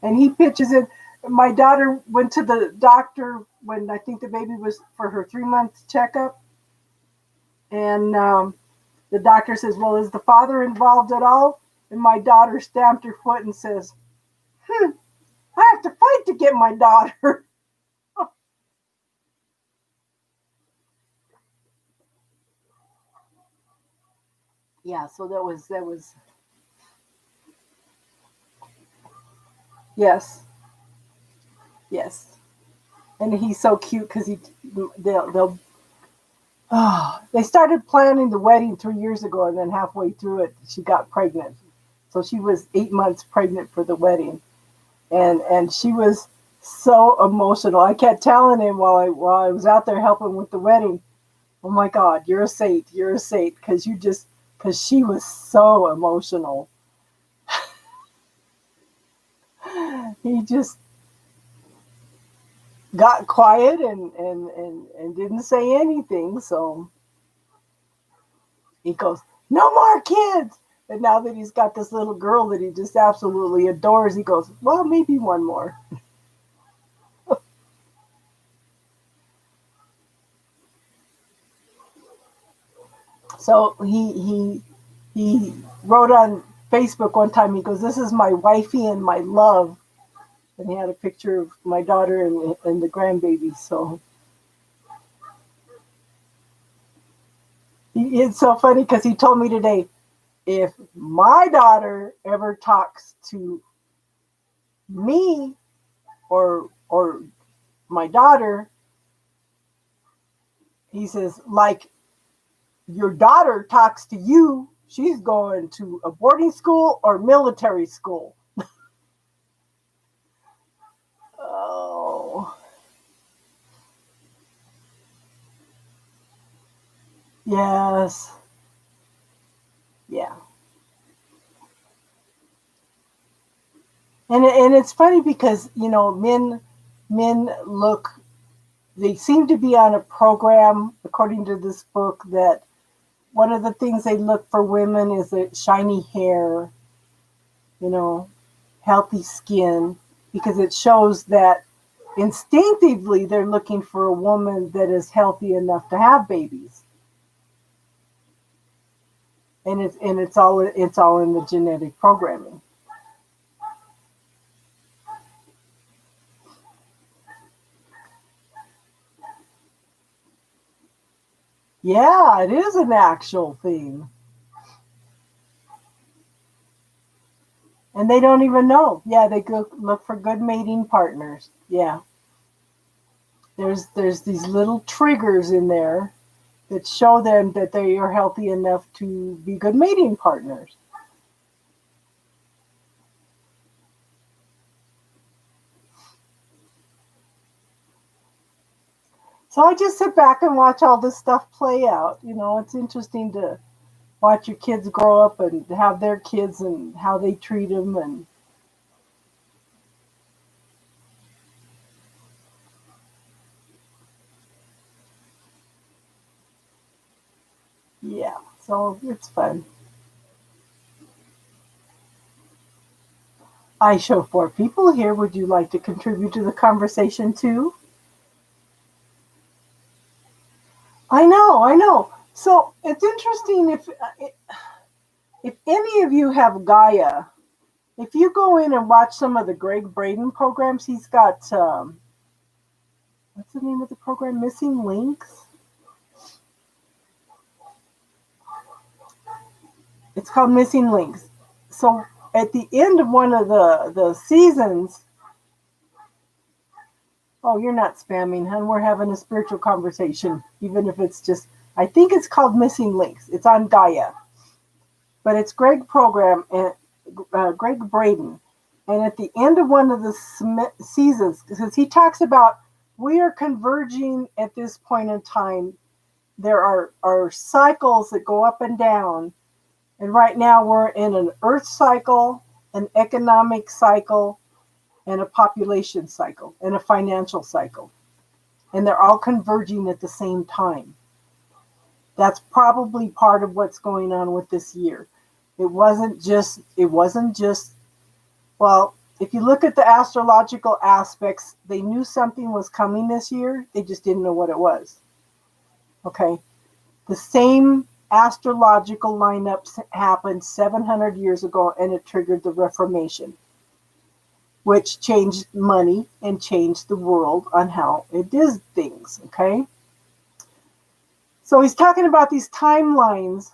And he pitches it. My daughter went to the doctor when I think the baby was for her 3-month checkup. And the doctor says, well, is the father involved at all? And my daughter stamped her foot and says, I have to fight to get my daughter. Yeah, so that was yes, yes. And he's so cute because they'll they started planning the wedding 3 years ago, and then halfway through it, she got pregnant. So she was 8 months pregnant for the wedding, and she was so emotional. I kept telling him while I was out there helping with the wedding, "Oh my God, you're a saint! You're a saint!" Because she was so emotional. He just got quiet and didn't say anything. So he goes, "No more kids." And now that he's got this little girl that he just absolutely adores, he goes, "Well, maybe one more." So he wrote on Facebook one time. He goes, "This is my wifey and my love," and he had a picture of my daughter and the grandbaby. So it's so funny because he told me today, if my daughter ever talks to me or my daughter, he says, like your daughter talks to you, she's going to a boarding school or military school. Oh, yes. Yeah. And it's funny because, men look, they seem to be on a program according to this book that one of the things they look for women is a shiny hair, you know, healthy skin, because it shows that instinctively they're looking for a woman that is healthy enough to have babies. And it's all in the genetic programming. Yeah, it is an actual thing. And they don't even know. Yeah, they go look for good mating partners. Yeah. There's these little triggers in there that show them that they are healthy enough to be good mating partners. So I just sit back and watch all this stuff play out. It's interesting to watch your kids grow up and have their kids and how they treat them. And yeah, so it's fun. I show 4 people here. Would you like to contribute to the conversation too? I know, I know. So it's interesting if any of you have Gaia, if you go in and watch some of the Greg Braden programs, he's got what's the name of the program? Missing Links. It's called Missing Links. So at the end of one of the seasons, oh, you're not spamming, hun. We're having a spiritual conversation, even if it's just. I think it's called Missing Links. It's on Gaia, but it's Greg program and Greg Braden. And at the end of one of the seasons, because he talks about we are converging at this point in time, there are cycles that go up and down. And right now we're in an earth cycle, an economic cycle, and a population cycle, and a financial cycle. And they're all converging at the same time. That's probably part of what's going on with this year. It wasn't just well, if you look at the astrological aspects, they knew something was coming this year. They just didn't know what it was. Okay. The same astrological lineups happened 700 years ago, and it triggered the Reformation, which changed money and changed the world on how it does things, okay? So he's talking about these timelines.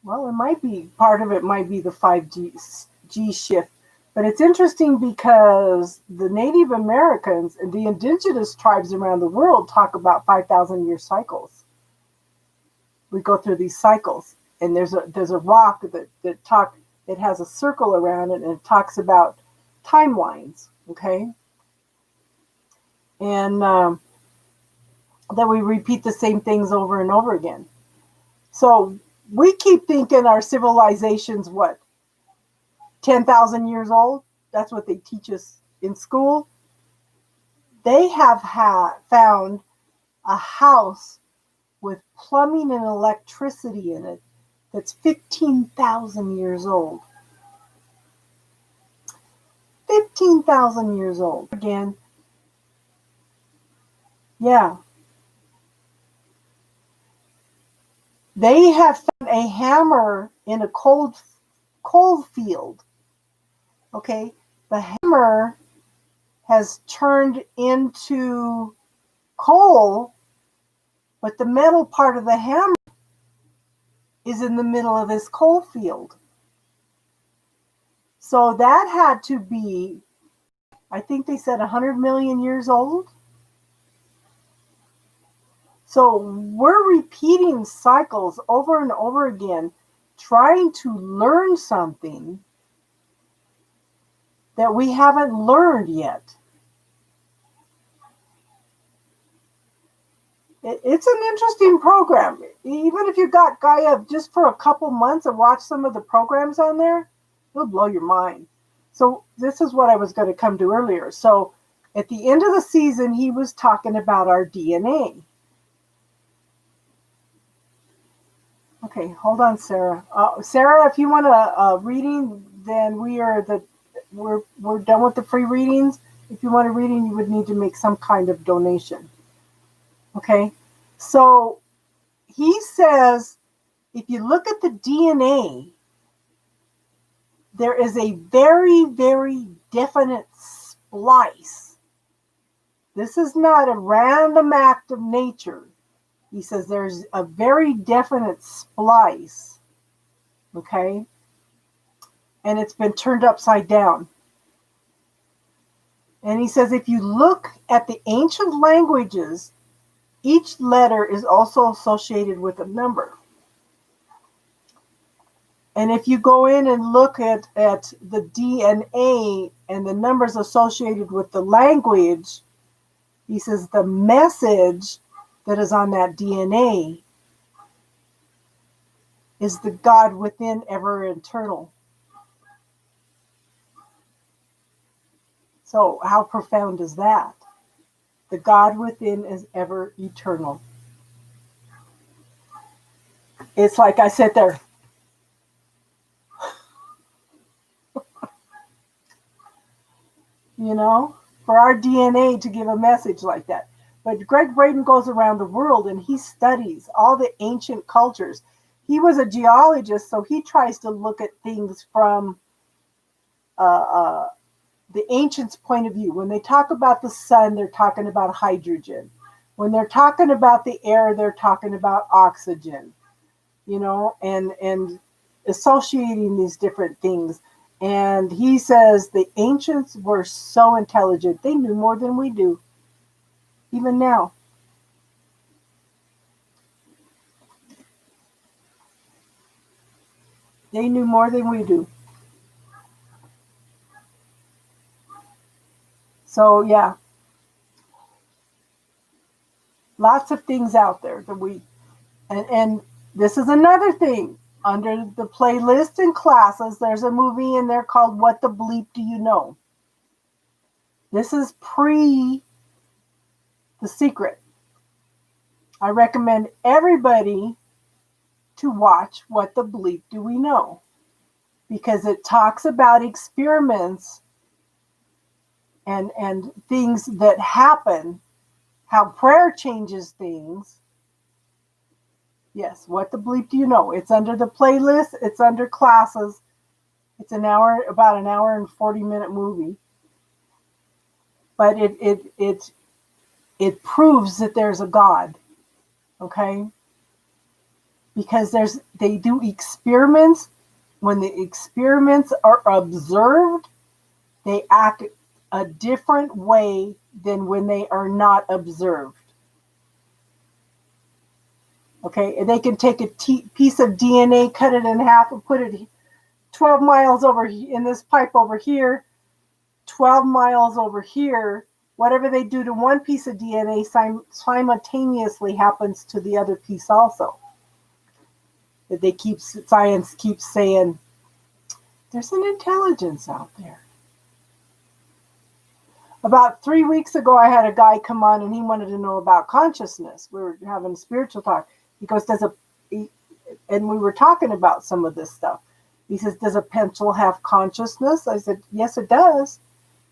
Well, it might be, part of it might be the 5G shift. But it's interesting because the Native Americans and the indigenous tribes around the world talk about 5,000-year cycles. We go through these cycles, and there's a rock that has a circle around it, and it talks about timelines, okay? And that we repeat the same things over and over again. So we keep thinking our civilization's what? 10,000 years old. That's what they teach us in school. They have found a house with plumbing and electricity in it that's 15,000 years old. 15,000 years old. Again, yeah. They have found a hammer in a coal field. Okay, the hammer has turned into coal, but the metal part of the hammer is in the middle of this coal field. So that had to be, I think they said 100 million years old. So we're repeating cycles over and over again, trying to learn something that we haven't learned yet. It's an interesting program. Even if you got Gaia just for a couple months and watch some of the programs on there, it'll blow your mind. So this is what I was going to come to earlier. So at the end of the season, he was talking about our DNA. Okay, hold on, Sarah. Sarah, if you want a reading, then we're done with the free readings. If you want a reading, you would need to make some kind of donation. Okay, so he says, if you look at the DNA, there is a very, very definite splice. This is not a random act of nature. He says there's a very definite splice, okay? And it's been turned upside down. And he says if you look at the ancient languages, each letter is also associated with a number. And if you go in and look at the DNA and the numbers associated with the language, he says the message that is on that DNA is the God within, ever eternal. So how profound is that? The God within is ever eternal. It's like I sit there. You know, for our DNA to give a message like that. But Greg Braden goes around the world and he studies all the ancient cultures. He was a geologist, so he tries to look at things from the ancients' point of view. When they talk about the sun, they're talking about hydrogen. When they're talking about the air, they're talking about oxygen, you know, and associating these different things. And he says the ancients were so intelligent. They knew more than we do, even now. They knew more than we do. So, yeah. Lots of things out there that we... And this is another thing. Under the playlist and classes, there's a movie in there called What the Bleep Do You Know? This is pre The Secret. I recommend everybody to watch What the Bleep Do We Know? Because it talks about experiments and things that happen, how prayer changes things, Yes. What the bleep do you know? It's under the playlist. It's under classes. It's about an hour and 40-minute movie. But it proves that there's a God. Okay? Because they do experiments. When the experiments are observed, they act a different way than when they are not observed. Okay, and they can take a piece of DNA, cut it in half, and put it 12 miles over in this pipe over here, 12 miles over here. Whatever they do to one piece of DNA simultaneously happens to the other piece also. That science keeps saying, there's an intelligence out there. About 3 weeks ago, I had a guy come on and he wanted to know about consciousness. We were having a spiritual talk. He goes, and we were talking about some of this stuff. He says, does a pencil have consciousness? I said, yes, it does.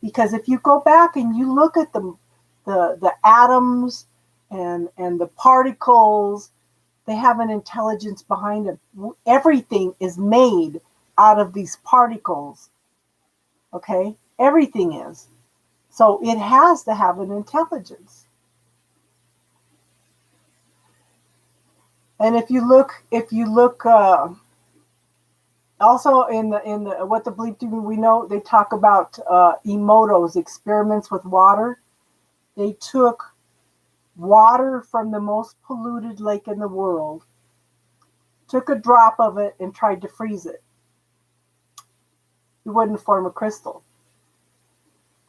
Because if you go back and you look at the atoms and the particles, they have an intelligence behind them. Everything is made out of these particles. Okay? Everything is. So it has to have an intelligence. And if you look also in the what the bleep do we know, they talk about Emoto's experiments with water. They took water from the most polluted lake in the world, took a drop of it and tried to freeze it. It wouldn't form a crystal.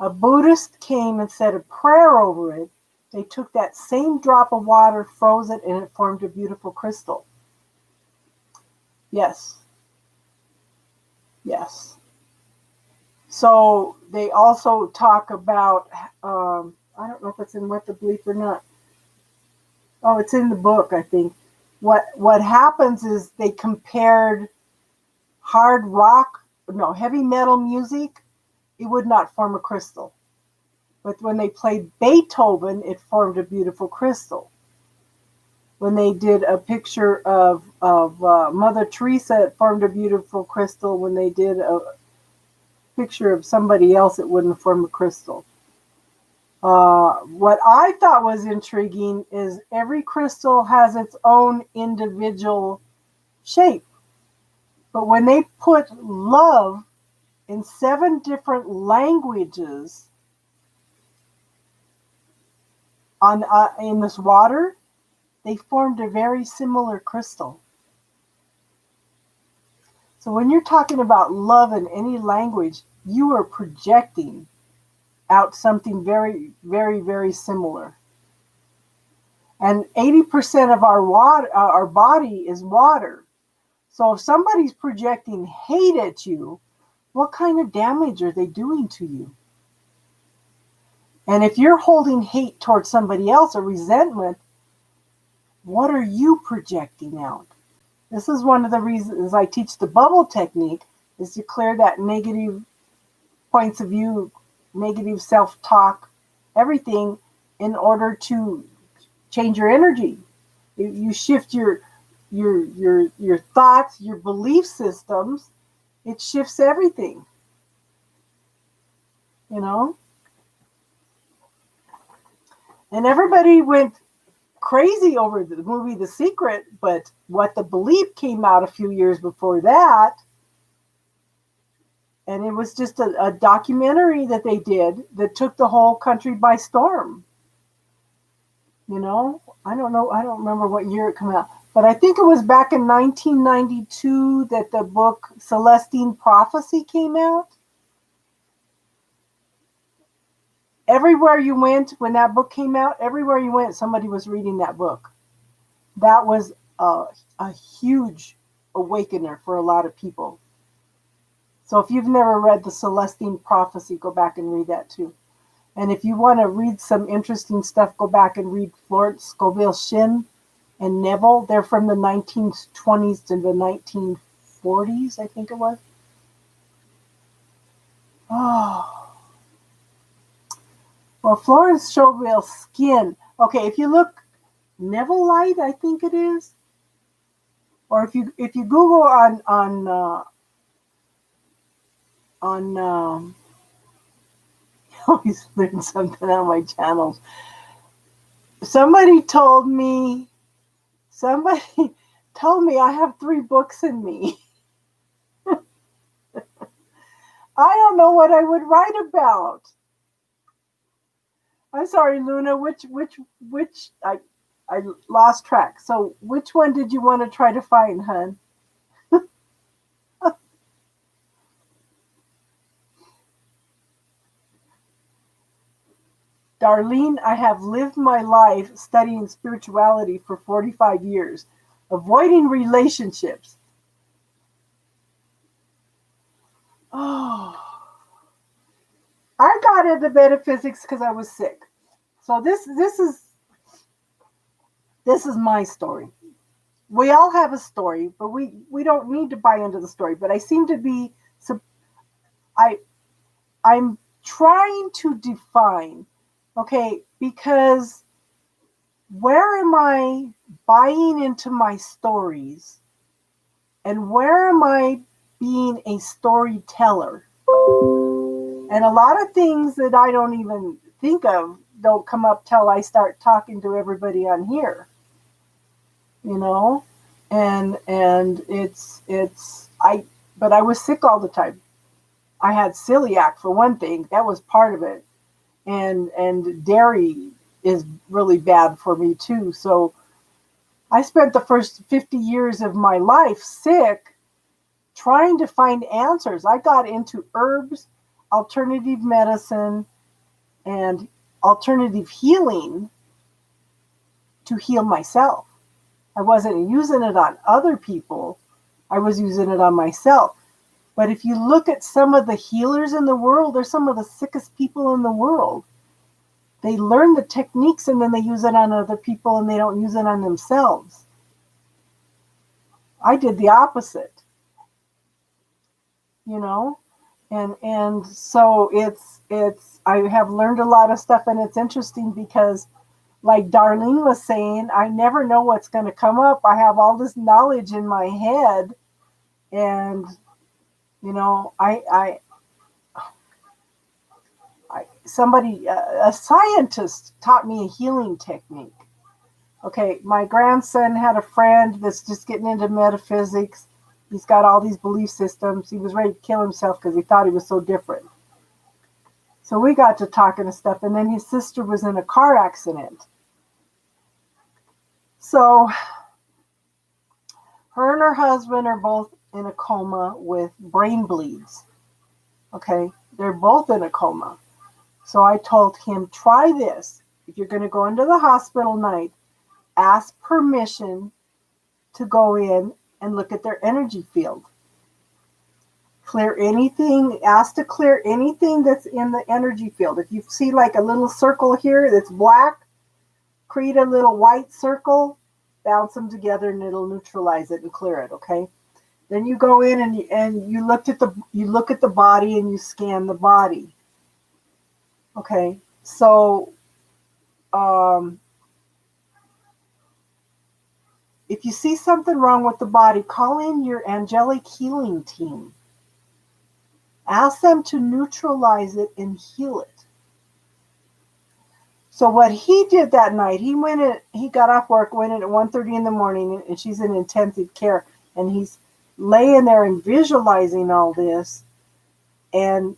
A Buddhist came and said a prayer over it. They took that same drop of water, froze it, and it formed a beautiful crystal. Yes. Yes. So they also talk about, I don't know if it's in What the Bleep or not. Oh, it's in the book, I think. What happens is they compared heavy metal music, it would not form a crystal. But when they played Beethoven, it formed a beautiful crystal. When they did a picture of Mother Teresa, it formed a beautiful crystal. When they did a picture of somebody else, it wouldn't form a crystal. What I thought was intriguing is every crystal has its own individual shape. But when they put love in 7 different languages in this water, they formed a very similar crystal. So when you're talking about love in any language, you are projecting out something very, very, very similar. And 80% of our body is water. So if somebody's projecting hate at you, what kind of damage are they doing to you? And if you're holding hate towards somebody else or resentment, what are you projecting out? This is one of the reasons I teach the bubble technique, is to clear that negative points of view, negative self-talk, everything, in order to change your energy. You shift your thoughts, your belief systems, it shifts everything. You know? And everybody went crazy over the movie The Secret, but What the Bleep came out a few years before that. And it was just a documentary that they did that took the whole country by storm. You know, I don't remember what year it came out, but I think it was back in 1992 that the book Celestine Prophecy came out. Everywhere you went, when that book came out, everywhere you went, somebody was reading that book. That was a huge awakener for a lot of people. So if you've never read the Celestine Prophecy, go back and read that too. And if you want to read some interesting stuff, go back and read Florence Scovel Shinn and Neville. They're from the 1920s to the 1940s, I think it was. Oh. Well, Florence Scovel Shinn. Okay, if you look, Neville Light, I think it is. Or if you Google on always learn something on my channels. Somebody told me I have 3 books in me. I don't know what I would write about. I'm sorry, Luna. Which I lost track. So which one did you want to try to find, hun? Darlene, I have lived my life studying spirituality for 45 years, avoiding relationships. Oh, I got into metaphysics because I was sick. So this is my story. We all have a story, but we don't need to buy into the story. But I seem to be I'm trying to define, okay, because where am I buying into my stories and where am I being a storyteller? And a lot of things that I don't even think of don't come up till I start talking to everybody on here, you know? And but I was sick all the time. I had celiac for one thing. That was part of it. And dairy is really bad for me too. So I spent the first 50 years of my life sick trying to find answers. I got into herbs, alternative medicine, and alternative healing to heal myself. I wasn't using it on other people. I was using it on myself. But if you look at some of the healers in the world, they're some of the sickest people in the world. They learn the techniques and then they use it on other people and they don't use it on themselves. I did the opposite, you know? And so it's I have learned a lot of stuff, and it's interesting because like Darlene was saying, I never know what's going to come up. I have all this knowledge in my head, and you know, a scientist taught me a healing technique. Okay, my grandson had a friend that's just getting into metaphysics. He's got all these belief systems. He was ready to kill himself because he thought he was so different. So we got to talking and stuff, and then his sister was in a car accident. So her and her husband are both in a coma with brain bleeds. Okay, they're both in a coma. So I told him, try this. If you're going to go into the hospital night, ask permission to go in and look at their energy field. Clear anything, ask to clear anything that's in the energy field. If you see like a little circle here that's black, create a little white circle, bounce them together and it'll neutralize it and clear it, okay? Then you go in and you look at the body and you scan the body. Okay, so if you see something wrong with the body, call in your angelic healing team. Ask them to neutralize it and heal it. So what he did that night, he got off work, went in at 1:30 in the morning, and she's in intensive care, and he's laying there and visualizing all this, and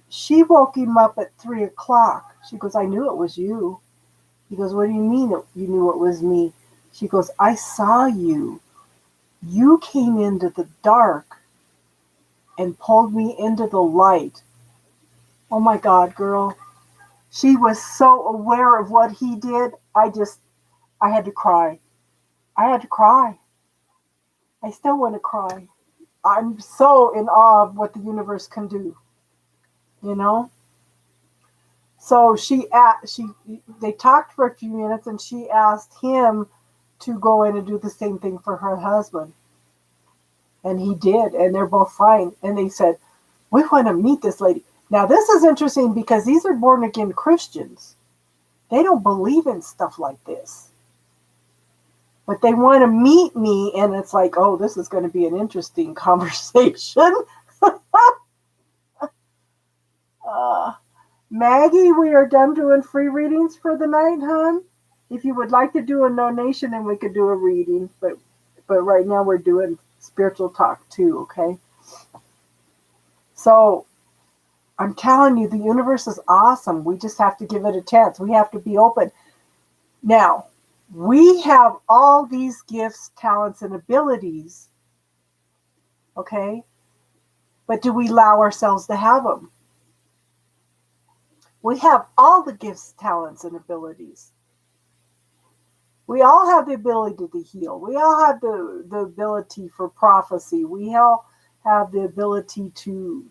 she woke him up at 3:00. She goes, I knew it was you. He goes, what do you mean you knew it was me? She goes, I saw you. You came into the dark and pulled me into the light. Oh my God, girl. She was so aware of what he did. I had to cry. I had to cry. I still want to cry. I'm so in awe of what the universe can do, you know? So they talked for a few minutes and she asked him to go in and do the same thing for her husband. And he did, and they're both fine. And they said, we want to meet this lady. Now, this is interesting because these are born-again Christians. They don't believe in stuff like this. But they want to meet me, and it's like, oh, this is going to be an interesting conversation. uh, Maggie, we are done doing free readings for the night, hon. If you would like to do a donation, then we could do a reading. But right now we're doing spiritual talk too, okay? So I'm telling you, the universe is awesome. We just have to give it a chance. We have to be open. Now, we have all these gifts, talents, and abilities, okay? But do we allow ourselves to have them? We have all the gifts, talents, and abilities. We all have the ability to heal. We all have the ability for prophecy. We all have the ability to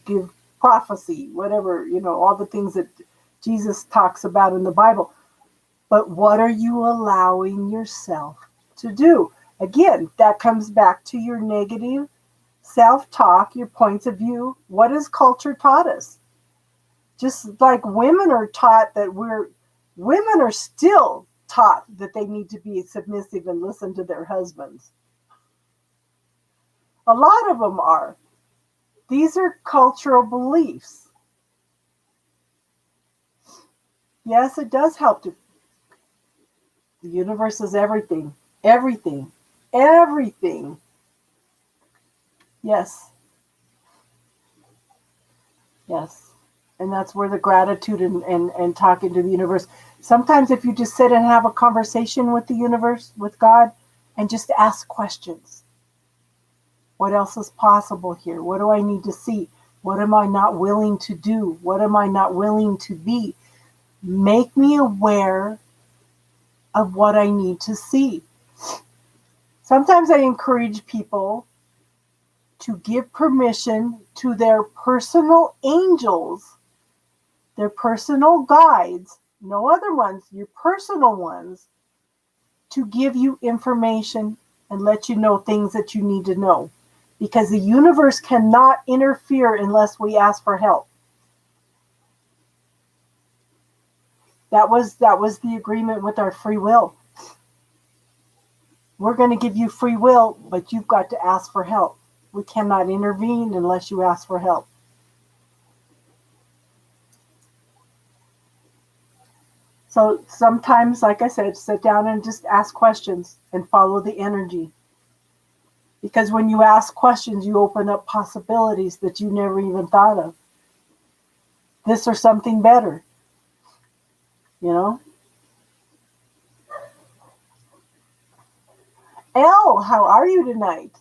give prophecy, whatever, all the things that Jesus talks about in the Bible. But what are you allowing yourself to do? Again, that comes back to your negative self-talk, your points of view. What has culture taught us? Just like women are taught that women are still taught that they need to be submissive and listen to their husbands. A lot of them are. These are cultural beliefs. Yes, it does help to. The universe is everything. Everything. Everything. Yes. Yes. And that's where the gratitude and talking to the universe. Sometimes if you just sit and have a conversation with the universe, with God, and just ask questions. What else is possible here? What do I need to see? What am I not willing to do? What am I not willing to be? Make me aware of what I need to see. Sometimes I encourage people to give permission to their personal angels, their personal guides, no other ones, your personal ones, to give you information and let you know things that you need to know. Because the universe cannot interfere unless we ask for help. That was the agreement with our free will. We're going to give you free will, but you've got to ask for help. We cannot intervene unless you ask for help. So sometimes, like I said, sit down and just ask questions and follow the energy. Because when you ask questions, you open up possibilities that you never even thought of. This or something better. Elle, how are you tonight?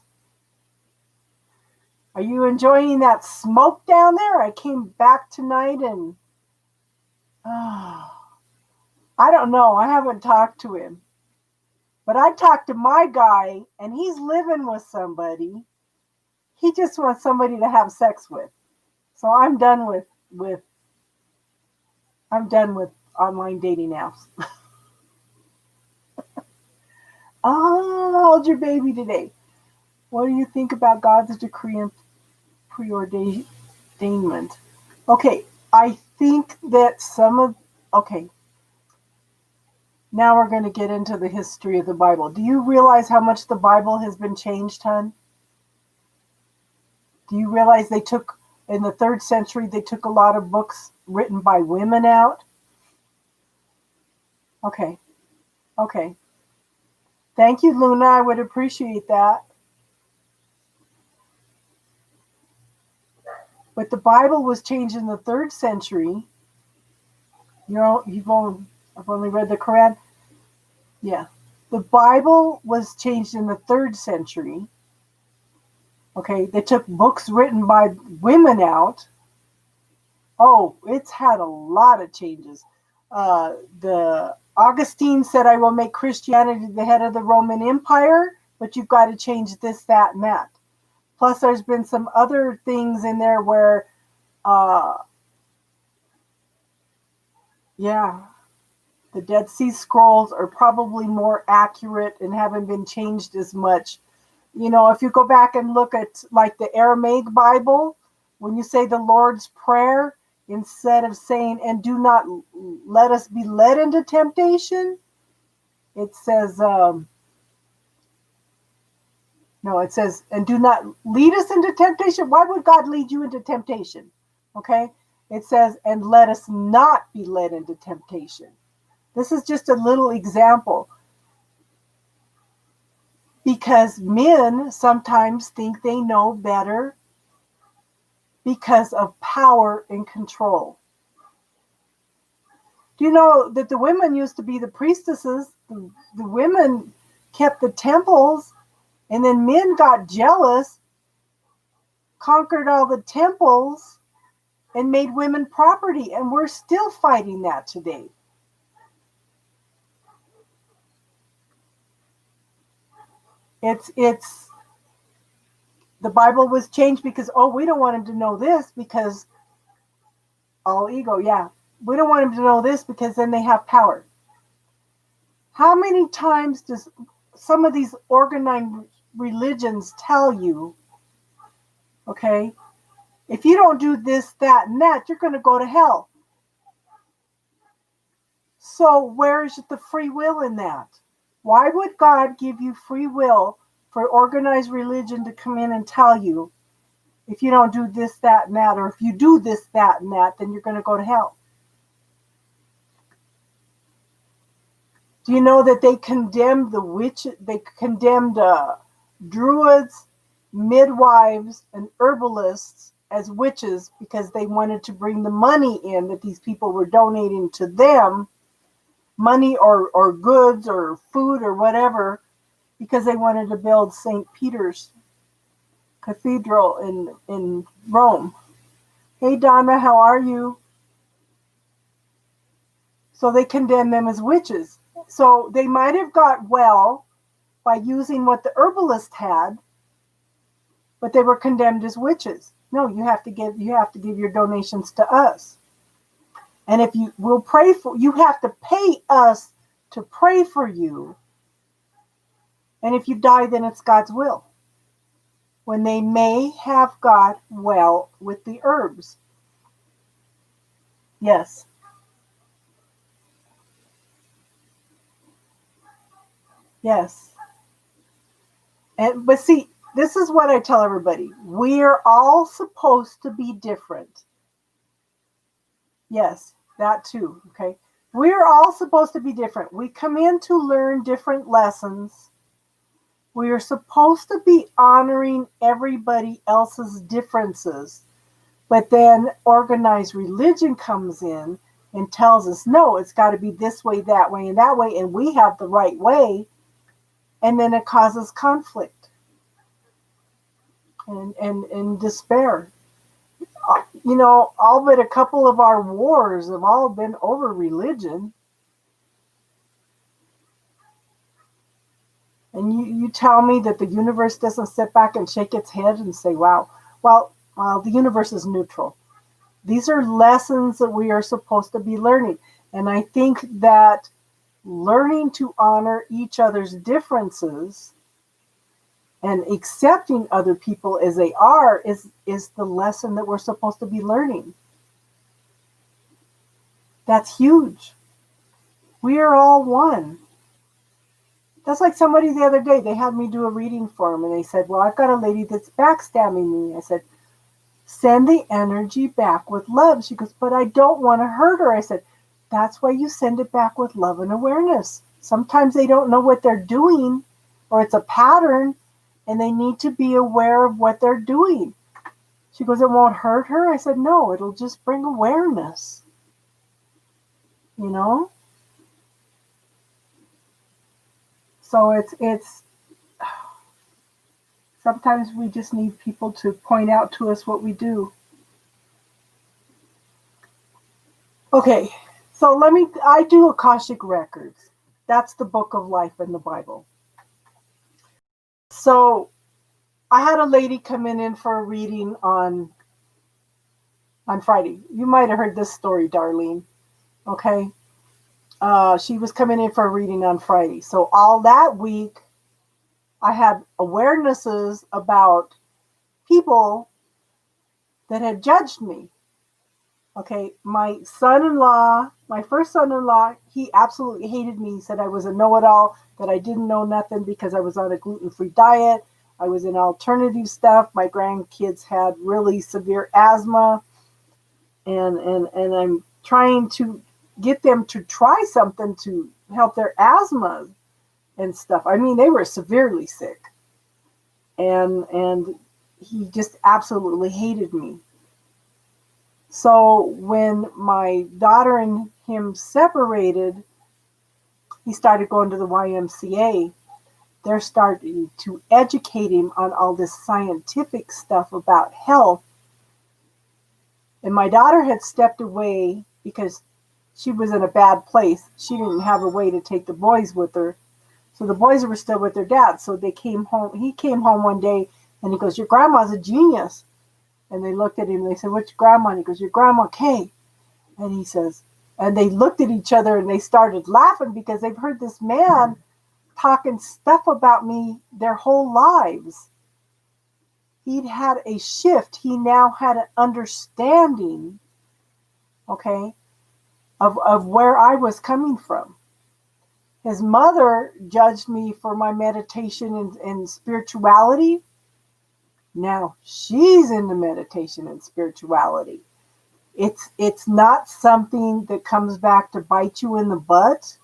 Are you enjoying that smoke down there? I came back tonight and I don't know. I haven't talked to him. But I talked to my guy and he's living with somebody. He just wants somebody to have sex with. So I'm done with online dating apps. Oh, how old's your baby today? What do you think about God's decree and preordainment? Okay, I think that now we're going to get into the history of the Bible. Do you realize how much the Bible has been changed, hon? Do you realize in the 3rd century, they took a lot of books written by women out? Okay. Thank you, Luna. I would appreciate that. But the Bible was changed in the 3rd century. I've only read the Quran. Yeah. The Bible was changed in the 3rd century. Okay, they took books written by women out. Oh, it's had a lot of changes. The Augustine said, I will make Christianity the head of the Roman Empire, but you've got to change this, that, and that. Plus, there's been some other things in there where, the Dead Sea Scrolls are probably more accurate and haven't been changed as much. If you go back and look at like the Aramaic Bible, when you say the Lord's Prayer, instead of saying, and do not let us be led into temptation, it says, No, it says, and do not lead us into temptation. Why would God lead you into temptation? Okay. It says, and let us not be led into temptation. This is just a little example because men sometimes think they know better because of power and control. Do you know that the women used to be the priestesses? The women kept the temples, and then men got jealous, conquered all the temples, and made women property. And we're still fighting that today. It's the Bible was changed because, oh, we don't want him to know this because all ego, yeah. We don't want him to know this because then they have power. How many times does some of these organized religions tell you, okay, if you don't do this, that, and that, you're going to go to hell? So where is the free will in that? Why would God give you free will for organized religion to come in and tell you, if you don't do this, that, and that, or if you do this, that, and that, then you're going to go to hell? Do you know that they condemned the witches? They condemned druids, midwives, and herbalists as witches because they wanted to bring the money in that these people were donating to them, money or goods or food or whatever, because they wanted to build St. Peter's Cathedral in Rome. Hey, Donna, how are you? So they condemned them as witches. So they might have got well by using what the herbalist had, but they were condemned as witches. No, you have to give your donations to us. And if you will pray for, you have to pay us to pray for you. And if you die, then it's God's will. When they may have got well with the herbs. Yes. Yes. But see, this is what I tell everybody. We're all supposed to be different. Yes, that too. Okay. We're all supposed to be different. We come in to learn different lessons. We are supposed to be honoring everybody else's differences. But then organized religion comes in and tells us, no, it's got to be this way, that way, and that way. And we have the right way. And then it causes conflict and despair. You know, all but a couple of our wars have all been over religion. And you tell me that the universe doesn't sit back and shake its head and say, wow, well, the universe is neutral. These are lessons that we are supposed to be learning. And I think that learning to honor each other's differences and accepting other people as they are is the lesson that we're supposed to be learning. That's huge. We are all one. That's like somebody the other day, they had me do a reading for them and they said, well, I've got a lady that's backstabbing me. I said, send the energy back with love. She goes, but I don't want to hurt her. I said, that's why you send it back with love and awareness. Sometimes they don't know what they're doing or it's a pattern and they need to be aware of what they're doing. She goes, it won't hurt her? I said, no, it'll just bring awareness. You know? So it's sometimes we just need people to point out to us what we do. Okay, so I do Akashic Records. That's the book of life in the Bible. So I had a lady coming in for a reading on Friday. You might have heard this story, Darlene. Okay. She was coming in for a reading on Friday. So all that week, I had awarenesses about people that had judged me. Okay, my son-in-law, my first son-in-law, he absolutely hated me. He said I was a know-it-all, that I didn't know nothing because I was on a gluten-free diet. I was in alternative stuff. My grandkids had really severe asthma, and I'm trying to get them to try something to help their asthma and stuff. I mean, they were severely sick, and he just absolutely hated me. So when my daughter and him separated, he started going to the YMCA. They're starting to educate him on all this scientific stuff about health. And my daughter had stepped away because she was in a bad place. She didn't have a way to take the boys with her. So the boys were still with their dad. So they came home. He came home one day and he goes, "Your grandma's a genius." And they looked at him and they said, "Which grandma?" And he goes, "Your grandma Kay." And he says, and they looked at each other and they started laughing because they've heard this man talking stuff about me their whole lives. He'd had a shift. He now had an understanding, okay, of where I was coming from. His mother judged me for my meditation and spirituality. Now she's into meditation and spirituality. It's not something that comes back to bite you in the butt.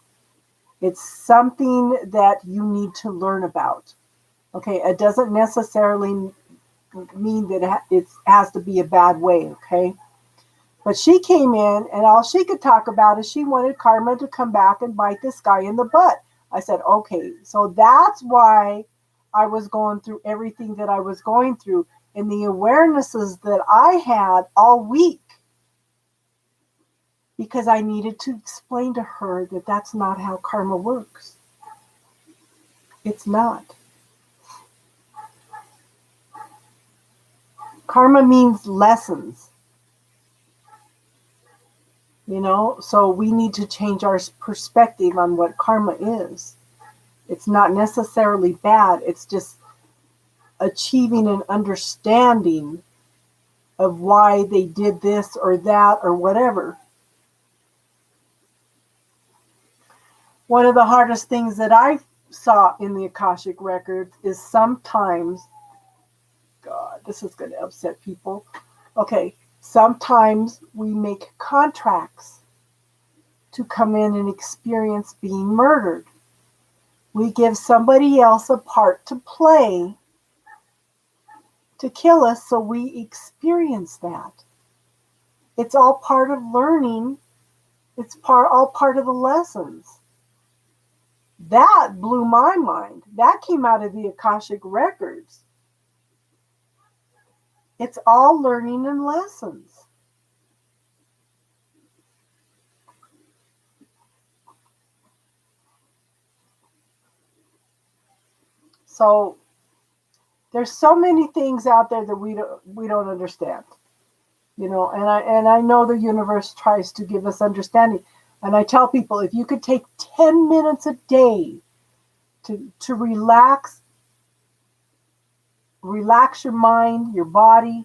It's something that you need to learn about. Okay, it doesn't necessarily mean that it has to be a bad way, okay? But she came in and all she could talk about is she wanted karma to come back and bite this guy in the butt. I said, okay, so that's why I was going through everything that I was going through and the awarenesses that I had all week, because I needed to explain to her that that's not how karma works. It's not. Karma means lessons. So we need to change our perspective on what karma is. It's not necessarily bad. It's just achieving an understanding of why they did this or that or whatever. One of the hardest things that I saw in the Akashic Records is sometimes, God, this is going to upset people. Okay, sometimes we make contracts to come in and experience being murdered. We give somebody else a part to play to kill us so we experience that. It's all part of learning. It's all part of the lessons. That blew my mind. That came out of the Akashic Records. It's all learning and lessons. So there's so many things out there that we don't understand, and I know the universe tries to give us understanding. And I tell people, if you could take 10 minutes a day to relax your mind, your body,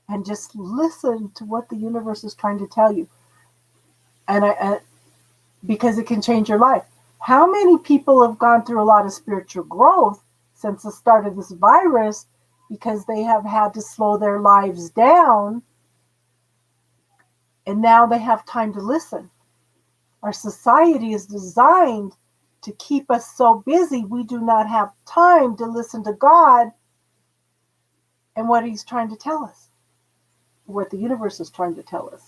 and just listen to what the universe is trying to tell you, and because it can change your life. How many people have gone through a lot of spiritual growth since the start of this virus because they have had to slow their lives down, and now they have time to listen? Our society is designed to keep us so busy we do not have time to listen to God and what He's trying to tell us, what the universe is trying to tell us.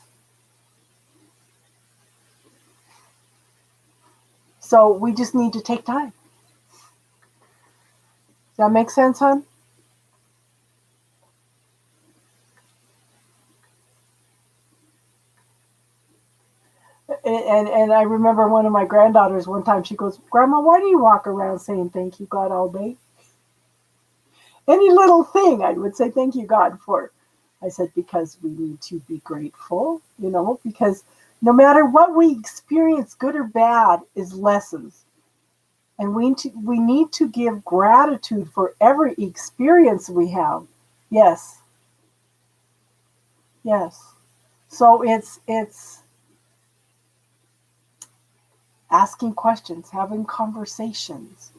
So we just need to take time. Does that make sense, hon? And I remember one of my granddaughters one time, she goes, "Grandma, why do you walk around saying thank you, God, all day?" Any little thing I would say thank you, God, for. I said, because we need to be grateful, because no matter what we experience, good or bad, is lessons. And we need to give gratitude for every experience we have. Yes. Yes. So it's asking questions, having conversations,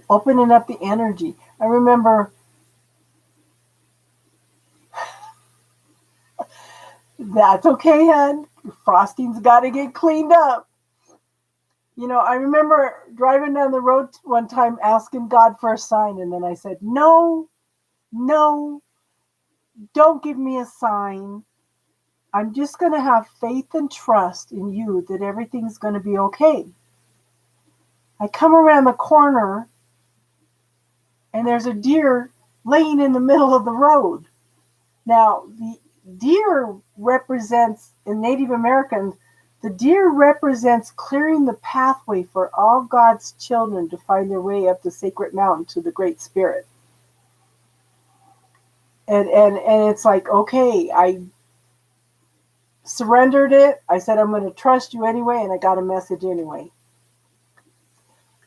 opening up the energy. I remember that's okay, hon. Frosting's got to get cleaned up. I remember driving down the road one time asking God for a sign, and then I said, no, no, don't give me a sign. I'm just going to have faith and trust in you that everything's going to be okay. I come around the corner, and there's a deer laying in the middle of the road. Now, the deer represents, in Native Americans, the deer represents clearing the pathway for all God's children to find their way up the sacred mountain to the Great Spirit. And it's like, okay, I surrendered it. I said, I'm going to trust you anyway, and I got a message anyway.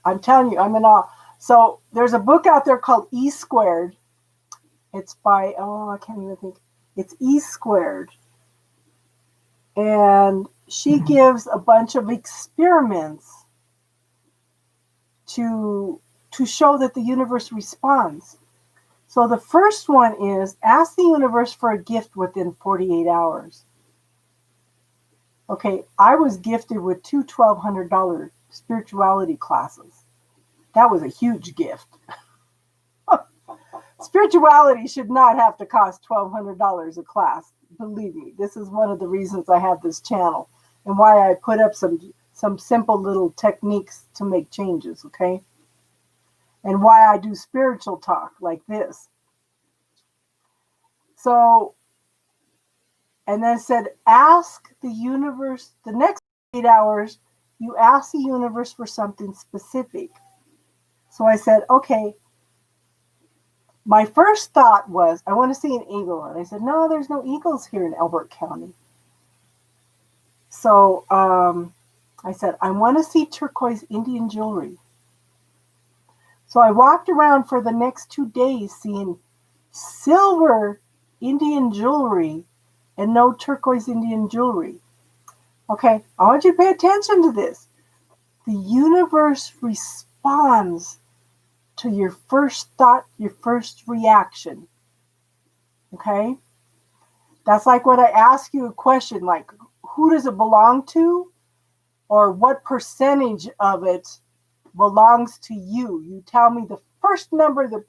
I'm telling you, I'm in awe. So there's a book out there called E Squared. It's by, I can't even think. It's E Squared. And she gives a bunch of experiments to show that the universe responds. So the first one is ask the universe for a gift within 48 hours. Okay, I was gifted with two $1,200 spirituality classes. That was a huge gift. Spirituality should not have to cost $1,200 a class. Believe me, this is one of the reasons I have this channel and why I put up some simple little techniques to make changes, okay? And why I do spiritual talk like this. So, and then said, ask the universe, the next 8 hours, you ask the universe for something specific. So I said, okay, my first thought was, I want to see an eagle. And I said, no, there's no eagles here in Elbert County. So I said, I want to see turquoise Indian jewelry. So I walked around for the next 2 days seeing silver Indian jewelry and no turquoise Indian jewelry. Okay, I want you to pay attention to this. The universe responds to your first thought, your first reaction. Okay? That's like when I ask you a question like, who does it belong to? Or what percentage of it belongs to you? You tell me the first number that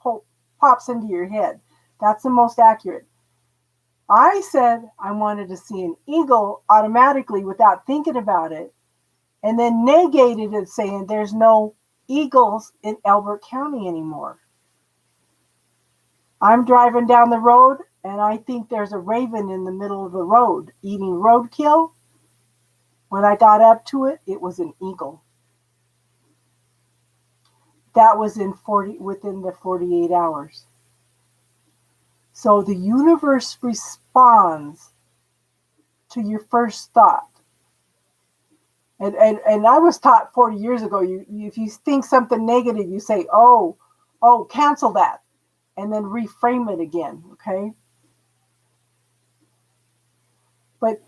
pops into your head. That's the most accurate. I said I wanted to see an eagle automatically without thinking about it, and then negated it saying there's no eagles in Elbert County anymore. I'm driving down the road and I think there's a raven in the middle of the road eating roadkill. When I got up to it, it was an eagle. That was within the 48 hours. So the universe responds to your first thought. And I was taught 40 years ago, if you think something negative, you say, oh, cancel that. And then reframe it again, okay? But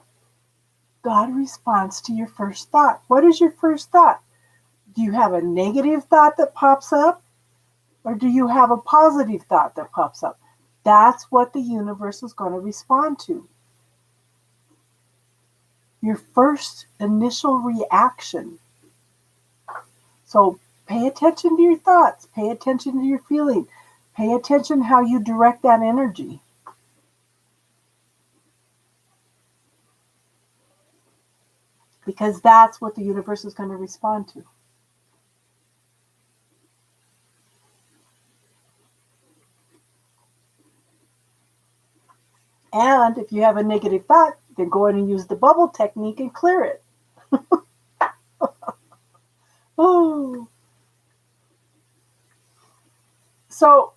God responds to your first thought. What is your first thought? Do you have a negative thought that pops up? Or do you have a positive thought that pops up? That's what the universe is going to respond to. Your first initial reaction. So pay attention to your thoughts. Pay attention to your feeling. Pay attention how you direct that energy. Because that's what the universe is going to respond to. And if you have a negative thought, then go in and use the bubble technique and clear it. Oh. So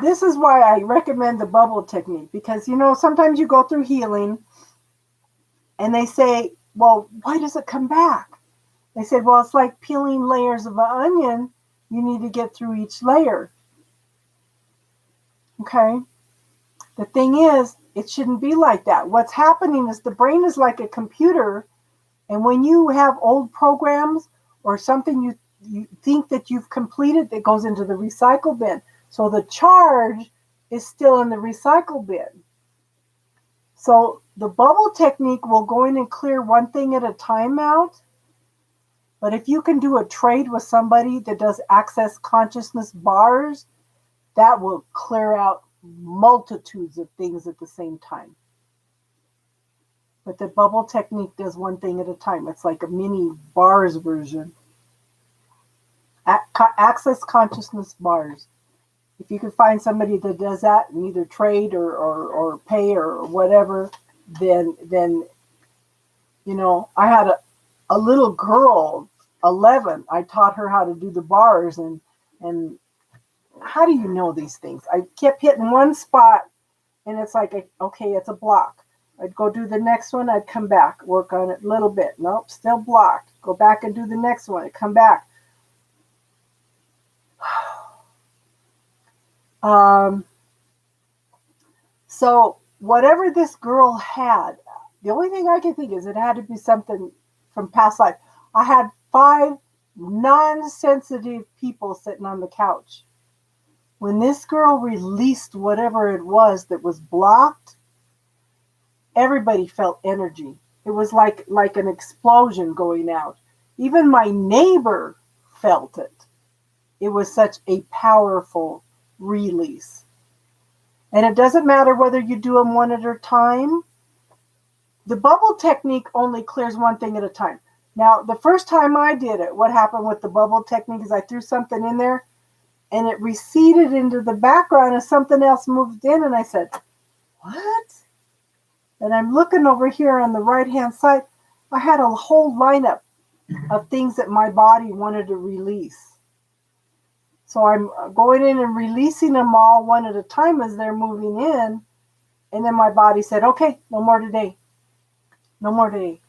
this is why I recommend the bubble technique, because, sometimes you go through healing and they say, well, why does it come back? They said, well, it's like peeling layers of an onion. You need to get through each layer. Okay? The thing is, it shouldn't be like that. What's happening is the brain is like a computer, and when you have old programs or something you think that you've completed, it goes into the recycle bin. So the charge is still in the recycle bin. So the bubble technique will go in and clear one thing at a time out. But if you can do a trade with somebody that does access consciousness bars, that will clear out multitudes of things at the same time. But the bubble technique does one thing at a time. It's like a mini bars version. Access consciousness bars. If you can find somebody that does that and either trade or pay or whatever, then you know, I had a little girl, 11. I taught her how to do the bars, and how do you know these things? I kept hitting one spot, and it's like, okay, it's a block. I'd go do the next one. I'd come back, work on it a little bit. Nope, still blocked. Go back and do the next one. I'd come back. So whatever this girl had, the only thing I can think is it had to be something from past life. I had 5 non-sensitive people sitting on the couch. When this girl released whatever it was that was blocked, everybody felt energy. It was like an explosion going out. Even my neighbor felt it. It was such a powerful release. And it doesn't matter whether you do them one at a time. The bubble technique only clears one thing at a time. Now, the first time I did it, what happened with the bubble technique is I threw something in there and it receded into the background and something else moved in, and I said, what? And I'm looking over here on the right-hand side. I had a whole lineup of things that my body wanted to release. So I'm going in and releasing them all one at a time as they're moving in. And then my body said, okay, no more today. No more today.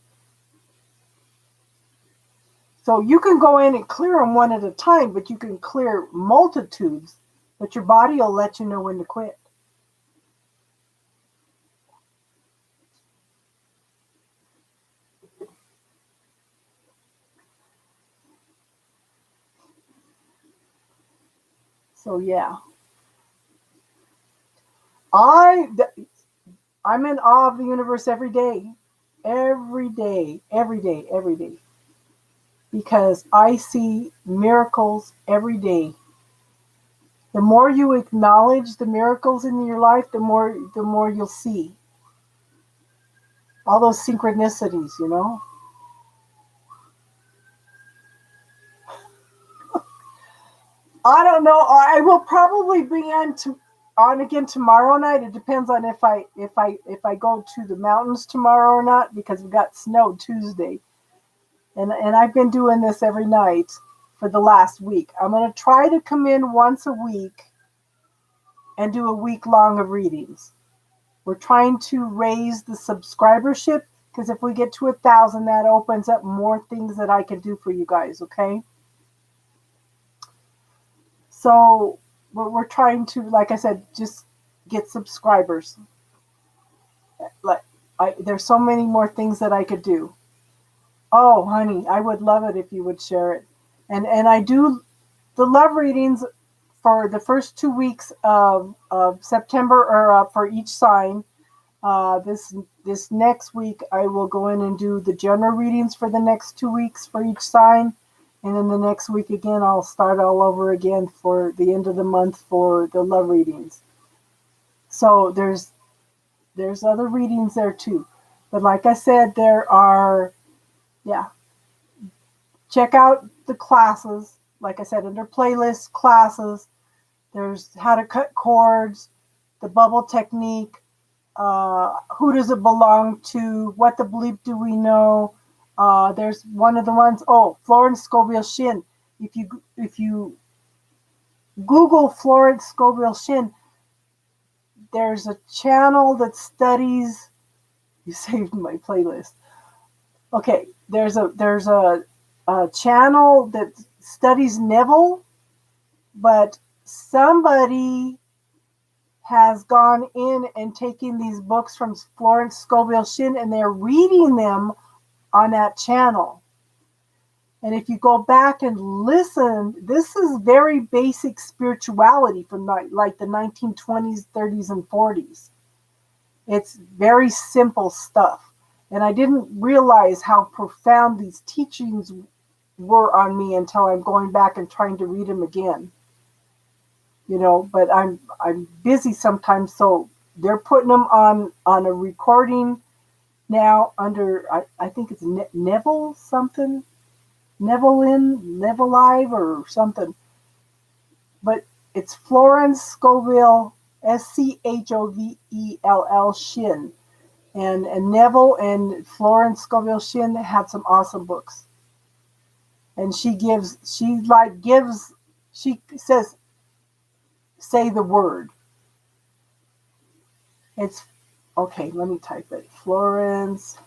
So you can go in and clear them one at a time, but you can clear multitudes, but your body will let you know when to quit. So yeah. I'm in awe of the universe every day. Every day, every day, every day. Because I see miracles every day. The more you acknowledge the miracles in your life, the more you'll see. All those synchronicities, you know. I don't know. I will probably be on again tomorrow night. It depends on if I go to the mountains tomorrow or not, because we got snow Tuesday. And I've been doing this every night for the last week. I'm going to try to come in once a week and do a week long of readings. We're trying to raise the subscribership, because if we get to 1,000, that opens up more things that I can do for you guys, okay? So we're trying to, like I said, just get subscribers. There's so many more things that I could do. Oh, honey, I would love it if you would share it. And I do the love readings for the first 2 weeks of September, or for each sign. This next week, I will go in and do the general readings for the next 2 weeks for each sign. And then the next week again, I'll start all over again for the end of the month for the love readings. So there's other readings there too. But like I said, there are, check out the classes. Like I said, under playlist classes, there's how to cut cords, the bubble technique, who does it belong to, what the bleep do we know. There's one of the ones, Florence Scovel Shinn. If you Google Florence Scovel Shinn, there's a channel that studies. You saved my playlist. Okay, there's a channel that studies Neville, but somebody has gone in and taken these books from Florence Scovel Shinn, and they're reading them on that channel. And if you go back and listen, this is very basic spirituality from like the 1920s, 30s, and 40s. It's very simple stuff. And I didn't realize how profound these teachings were on me until I'm going back and trying to read them again. But I'm busy sometimes, so they're putting them on a recording now under, I think it's Neville something, Neville Live or something. But it's Florence Scovel, Schovell Shinn. And Neville and Florence Scovel Shinn had some awesome books. And she says, say the word. It's, okay, let me type it. Florence,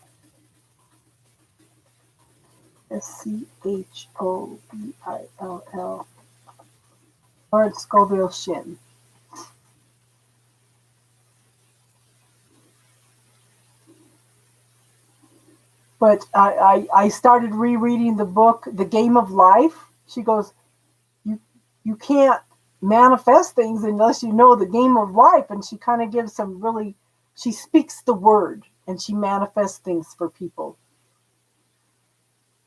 Schovell, Florence Scovel Shinn. But I started rereading the book, The Game of Life. She goes, you can't manifest things unless you know the game of life. And she kind of gives she speaks the word and she manifests things for people.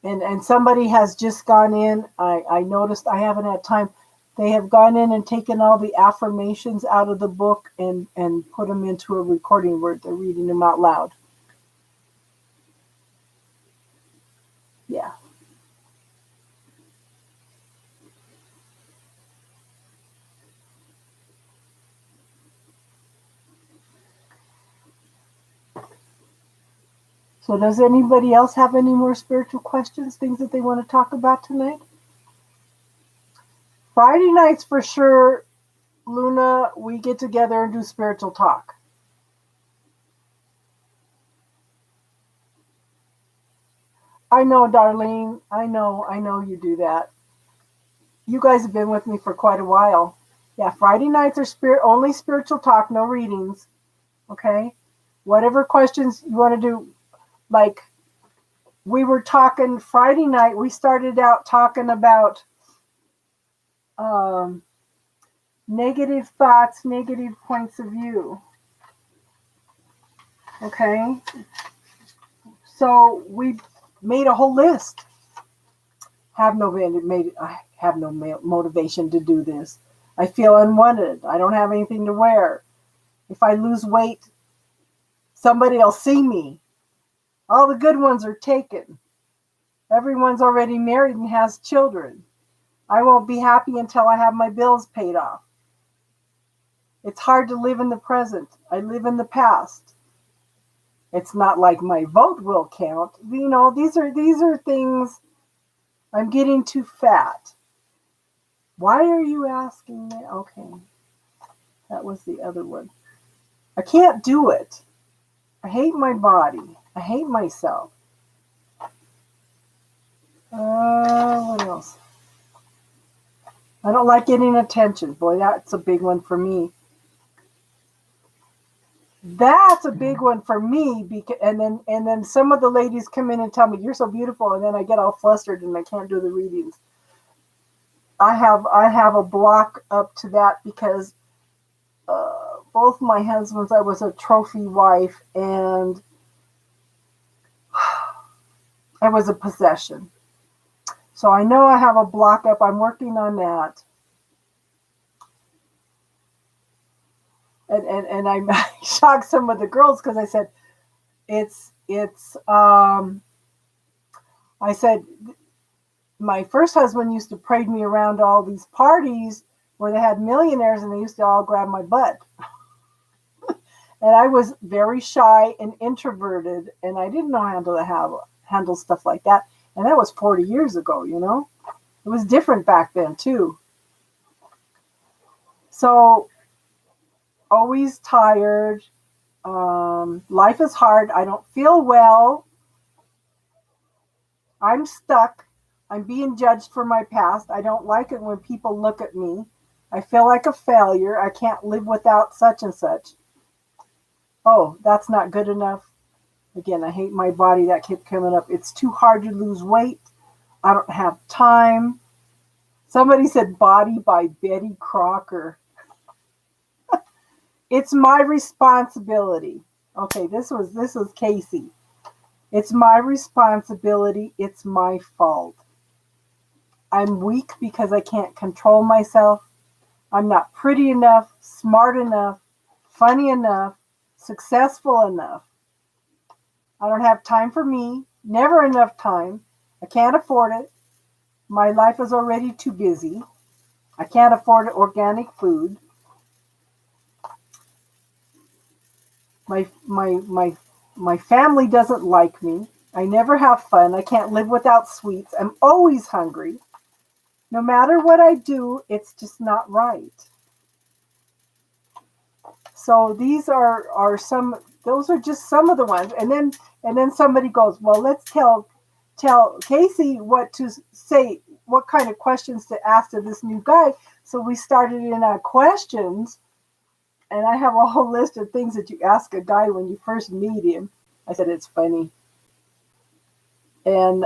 And somebody has just gone in, I noticed, I haven't had time, they have gone in and taken all the affirmations out of the book and put them into a recording where they're reading them out loud. Yeah. So does anybody else have any more spiritual questions, things that they want to talk about tonight? Friday nights for sure, Luna, we get together and do spiritual talk. I know, Darlene. I know you do that. You guys have been with me for quite a while. Yeah, Friday nights are only spiritual talk, no readings. Okay? Whatever questions you want to do, like we were talking Friday night, we started out talking about negative thoughts, negative points of view. Okay? So we made a whole list. I have no motivation to do this. I feel unwanted. I don't have anything to wear. If I lose weight, somebody will see me. All the good ones are taken. Everyone's already married and has children. I won't be happy until I have my bills paid off. It's hard to live in the present. I live in the past. It's not like my vote will count. These are things. I'm getting too fat. Why are you asking me? Okay. That was the other one. I can't do it. I hate my body. I hate myself. What else? I don't like getting attention. Boy, that's a big one for me. That's a big one for me. And then some of the ladies come in and tell me, you're so beautiful. And then I get all flustered and I can't do the readings. I have a block up to that because both my husbands, I was a trophy wife and I was a possession. So I know I have a block up. I'm working on that. And I shocked some of the girls because I said, I said, my first husband used to parade me around to all these parties where they had millionaires and they used to all grab my butt. And I was very shy and introverted and I didn't know how to handle stuff like that. And that was 40 years ago, It was different back then too. So always tired. Life is hard. I don't feel well. I'm stuck. I'm being judged for my past. I don't like it when people look at me. I feel like a failure. I can't live without such and such. Oh, that's not good enough. Again, I hate my body. That kept coming up. It's too hard to lose weight. I don't have time. Somebody said Body by Betty Crocker. It's my responsibility. Okay, this was Casey. It's my responsibility. It's my fault. I'm weak because I can't control myself. I'm not pretty enough, smart enough, funny enough, successful enough. I don't have time for me, never enough time. I can't afford it. My life is already too busy. I can't afford organic food. My family doesn't like me. I never have fun. I can't live without sweets. I'm always hungry. No matter what I do, it's just not right. So these are some. Those are just some of the ones. And then somebody goes, well, let's tell Casey what to say, what kind of questions to ask to this new guy. So we started in our questions, and I have a whole list of things that you ask a guy when you first meet him. I said it's funny. And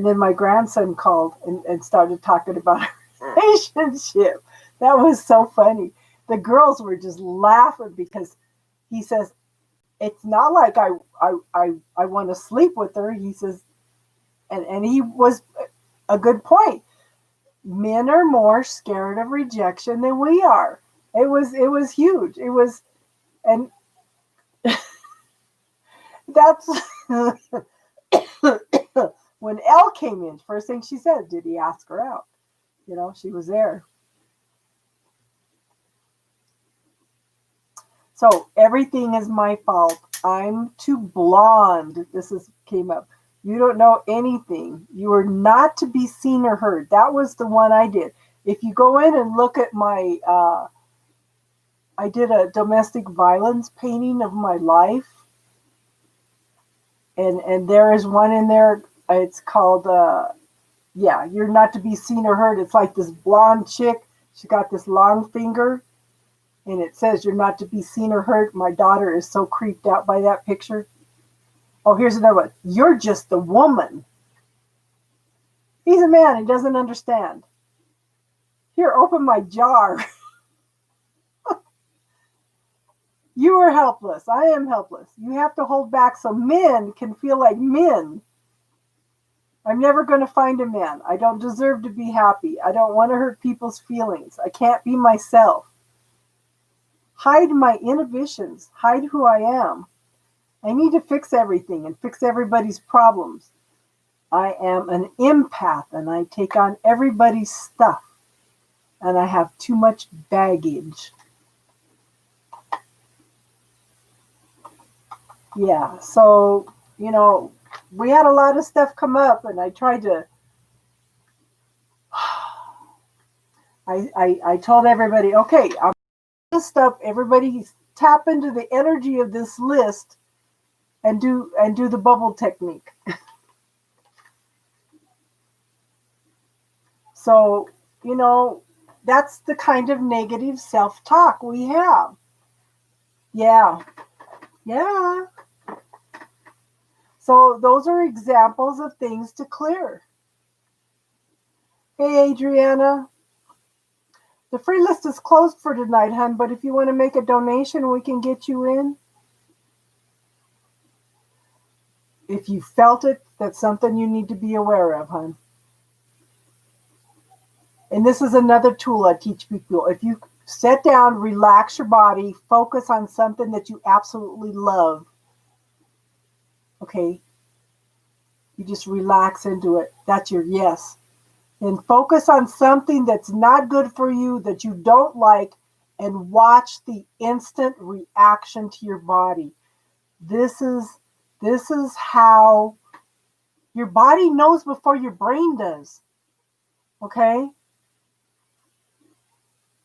then my grandson called and started talking about our relationship. That was so funny. The girls were just laughing because he says, it's not like I want to sleep with her. He says, and he was a good point. Men are more scared of rejection than we are. It was huge. It was, and that's when Elle came in. First thing she said, did he ask her out? You know, she was there. So everything is my fault. I'm too blonde. Came up. You don't know anything. You are not to be seen or heard. That was the one I did. If you go in and look at my, I did a domestic violence painting of my life, and there is one in there. It's called, you're not to be seen or heard. It's like this blonde chick. She got this long finger. And it says you're not to be seen or heard. My daughter is so creeped out by that picture. Oh, here's another one. You're just the woman. He's a man. He doesn't understand. Here, open my jar. You are helpless. I am helpless. You have to hold back so men can feel like men. I'm never going to find a man. I don't deserve to be happy. I don't want to hurt people's feelings. I can't be myself. Hide my inhibitions. Hide who I am. I need to fix everything and fix everybody's problems. I am an empath and I take on everybody's stuff. And I have too much baggage. Yeah, so, we had a lot of stuff come up and I tried to, I told everybody, okay, I'm list up, everybody tap into the energy of this list and do the bubble technique. So, that's the kind of negative self-talk we have. Yeah. So those are examples of things to clear. Hey, Adriana. The free list is closed for tonight, hon, but if you want to make a donation, we can get you in. If you felt it, that's something you need to be aware of, hon. And this is another tool I teach people. If you sit down, relax your body, focus on something that you absolutely love, okay? You just relax into it. That's your yes. And focus on something that's not good for you, that you don't like, and watch the instant reaction to your body. This is how your body knows before your brain does. Okay?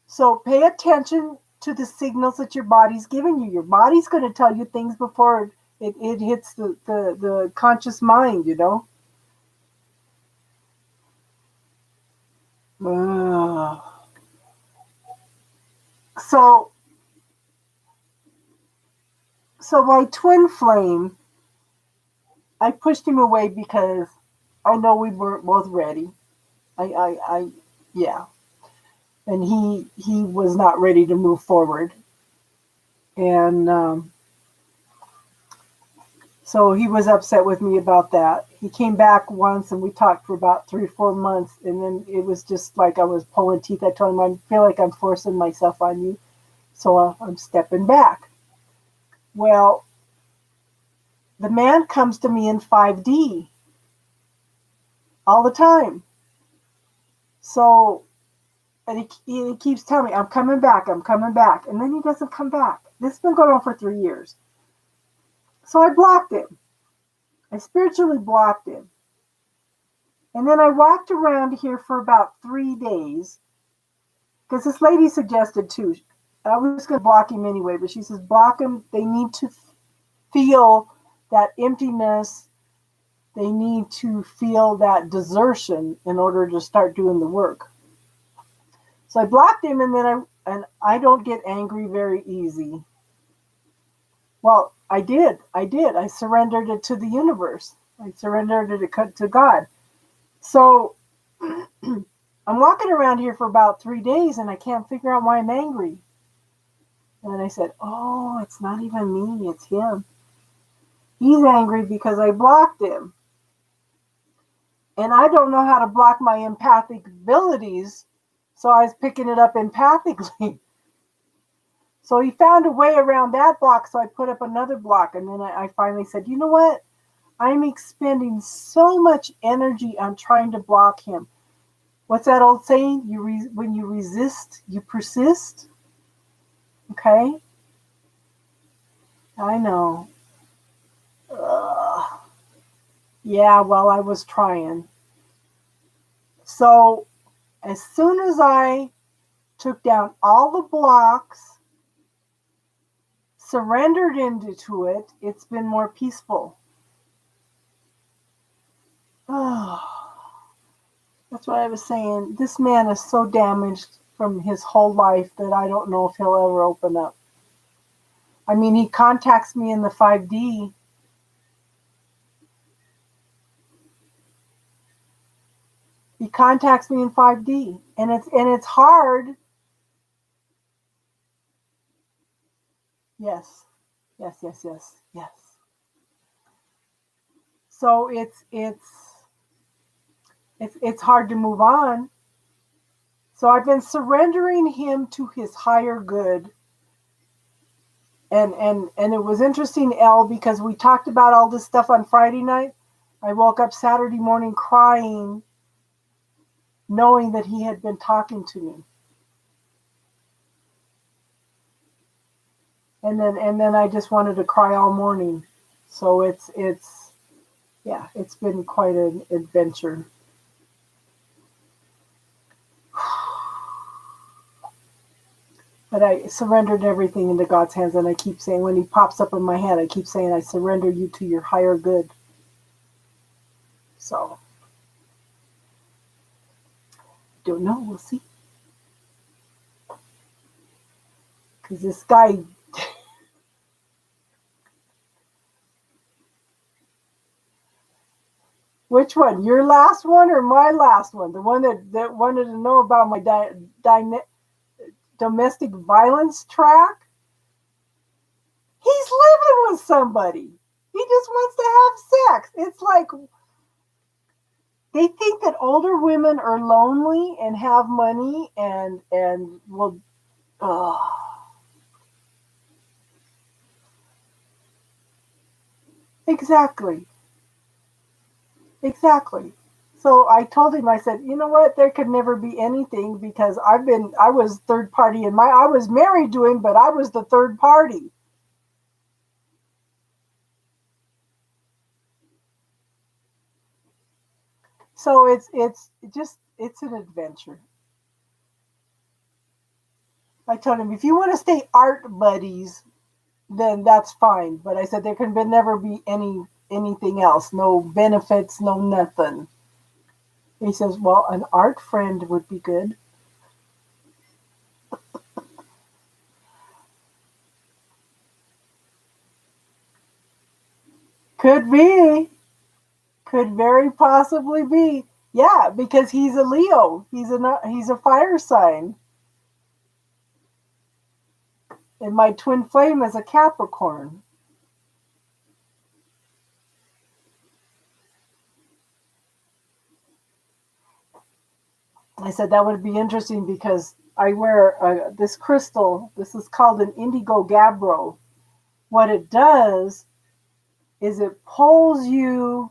So pay attention to the signals that your body's giving you. Your body's going to tell you things before it hits the conscious mind, So my twin flame, I pushed him away because I know we weren't both ready. I yeah. And he was not ready to move forward. And so he was upset with me about that. He came back once and we talked for about 3 or 4 months. And then it was just like I was pulling teeth. I told him, I feel like I'm forcing myself on you. So I'm stepping back. Well, the man comes to me in 5D all the time. So, and he keeps telling me, I'm coming back, I'm coming back. And then he doesn't come back. This has been going on for 3 years. So I blocked him. I spiritually blocked him. And then I walked around here for about 3 days because this lady suggested too. I was going to block him anyway, but she says, block him. They need to feel that emptiness. They need to feel that desertion in order to start doing the work. So I blocked him, and then I don't get angry very easy. Well, I did. I surrendered it to the universe. I surrendered it to God. So I'm walking around here for about 3 days and I can't figure out why I'm angry. And then I said, oh, it's not even me, it's him. He's angry because I blocked him. And I don't know how to block my empathic abilities, so I was picking it up empathically. So he found a way around that block, so I put up another block. And then I finally said, you know what? I'm expending so much energy on trying to block him. What's that old saying? When you resist, you persist. Okay? I know. Ugh. Yeah, well, I was trying. So as soon as I took down all the blocks, surrendered into it, it's been more peaceful. Oh, that's what I was saying. This man is so damaged from his whole life that I don't know if he'll ever open up. I mean, he contacts me in the 5D. He contacts me in 5D, and it's hard. Yes, yes. So it's hard to move on. So I've been surrendering him to his higher good. And it was interesting, Elle, because we talked about all this stuff on Friday night. I woke up Saturday morning crying, knowing that he had been talking to me. And then I just wanted to cry all morning. So it's been quite an adventure. But I surrendered everything into God's hands, and I keep saying, when he pops up in my head, I keep saying, I surrender you to your higher good. So, don't know. We'll see. Because this guy, which one? Your last one or my last one? The one that wanted to know about my domestic violence track? He's living with somebody. He just wants to have sex. It's like they think that older women are lonely and have money and will. Exactly. Exactly. So I told him, I said, you know what? There could never be anything because I was third party I was married to him, but I was the third party. So it's an adventure. I told him, if you want to stay art buddies, then that's fine. But I said there can never be anything else, no benefits, no nothing. He says, well, an art friend would be good. Could be. Could very possibly be. Yeah, because he's a Leo. He's a fire sign. And my twin flame is a Capricorn. I said that would be interesting because I wear this crystal. This is called an indigo gabbro. What it does is it pulls you.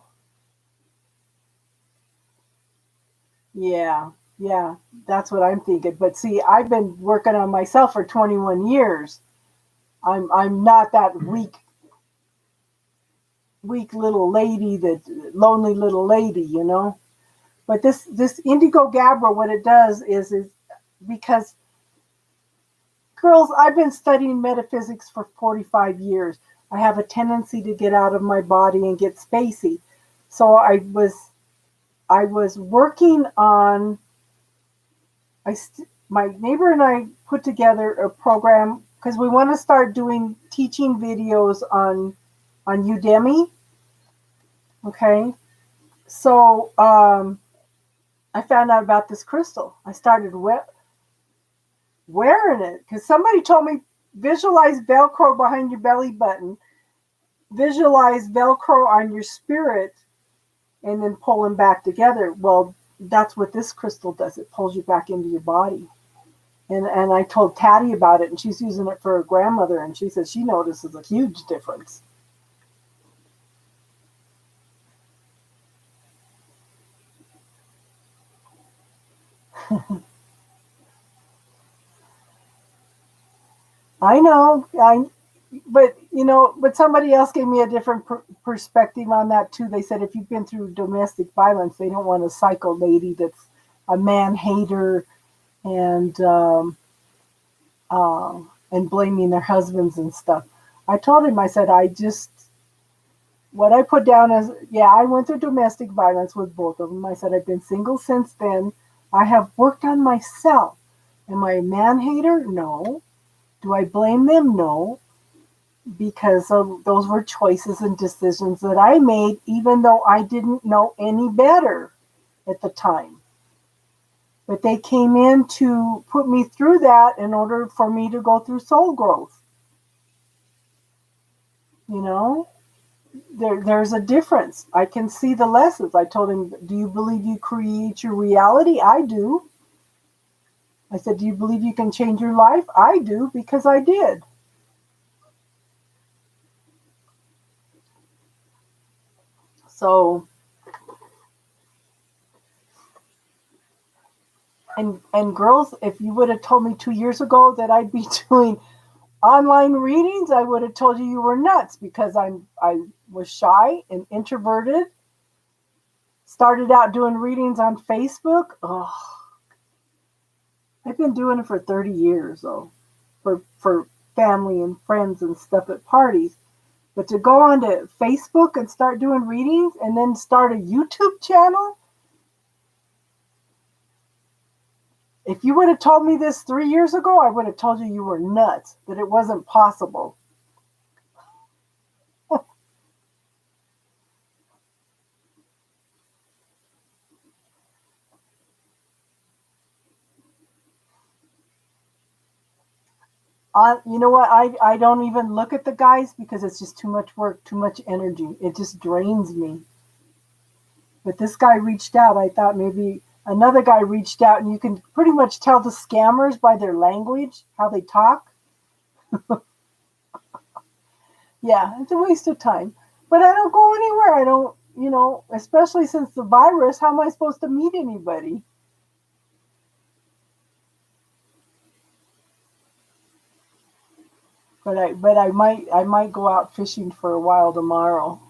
Yeah, yeah, that's what I'm thinking. But see, I've been working on myself for 21 years. I'm not that weak little lady, that lonely little lady, you know. But this indigo gabbro, what it does is because girls, I've been studying metaphysics for 45 years. I have a tendency to get out of my body and get spacey. So I was working on my neighbor and I put together a program because we want to start doing teaching videos on Udemy. Okay, so I found out about this crystal. I started wearing it because somebody told me visualize Velcro behind your belly button, visualize Velcro on your spirit, and then pull them back together. Well, that's what this crystal does. It pulls you back into your body. And I told Patty about it, and she's using it for her grandmother, and she says she notices a huge difference. I know, but somebody else gave me a different perspective on that too. They said if you've been through domestic violence, they don't want a psycho lady that's a man hater and and blaming their husbands and stuff. I told him, I said, what I put down is, yeah, I went through domestic violence with both of them. I said, I've been single since then. I have worked on myself. Am I a man hater? No. Do I blame them? No. Because those were choices and decisions that I made, even though I didn't know any better at the time. But they came in to put me through that in order for me to go through soul growth. You know, there's a difference. I can see the lessons. I told him, do you believe you create your reality? I do. I said, do you believe you can change your life? I do, because I did. So, and girls, if you would have told me 2 years ago that I'd be doing online readings, I would have told you were nuts, because I was shy and introverted. Started out doing readings on Facebook. Oh, I've been doing it for 30 years though, for family and friends and stuff at parties. But to go on to Facebook and start doing readings and then start a YouTube channel, if you would have told me this 3 years ago, I would have told you were nuts, that it wasn't possible. You know what? I don't even look at the guys because it's just too much work, too much energy. It just drains me. But this guy reached out. I thought maybe another guy reached out, and you can pretty much tell the scammers by their language, how they talk. Yeah, it's a waste of time. But I don't go anywhere. I don't, especially since the virus, how am I supposed to meet anybody? But I might go out fishing for a while tomorrow.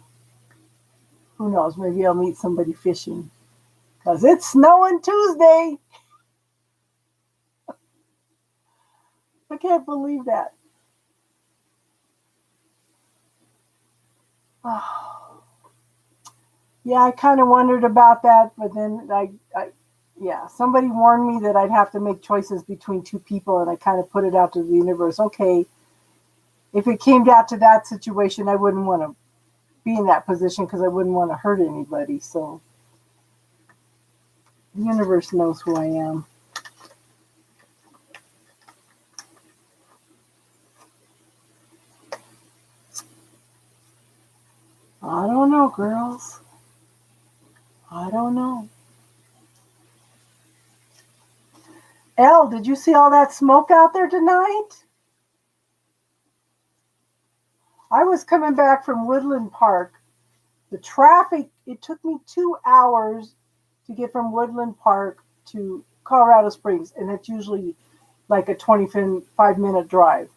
Who knows? Maybe I'll meet somebody fishing. Because it's snowing Tuesday. I can't believe that. Yeah, I kind of wondered about that, but then yeah, somebody warned me that I'd have to make choices between two people, and I kind of put it out to the universe. Okay, if it came down to that situation, I wouldn't want to be in that position because I wouldn't want to hurt anybody. So the universe knows who I am. I don't know, girls. I don't know. Elle, did you see all that smoke out there tonight? I was coming back from Woodland Park. The traffic, it took me 2 hours to get from Woodland Park to Colorado Springs, and it's usually like a 25-minute drive.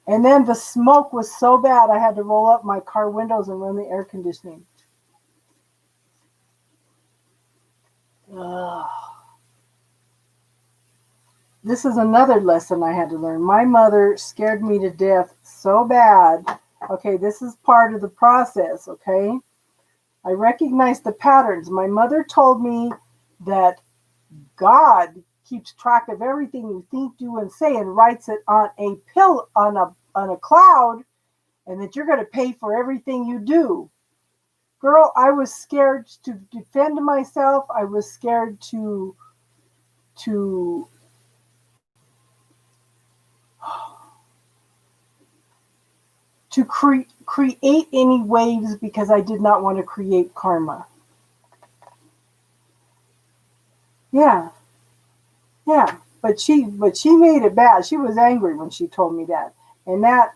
And then the smoke was so bad, I had to roll up my car windows and run the air conditioning. Ugh. This is another lesson I had to learn. My mother scared me to death so bad. Okay, this is part of the process, okay? I recognize the patterns. My mother told me that God keeps track of everything you think, do, and say and writes it on a pill on a cloud, and that you're going to pay for everything you do. Girl, I was scared to defend myself. I was scared to create any waves because I did not want to create karma. Yeah. But she made it bad. She was angry when she told me that. And that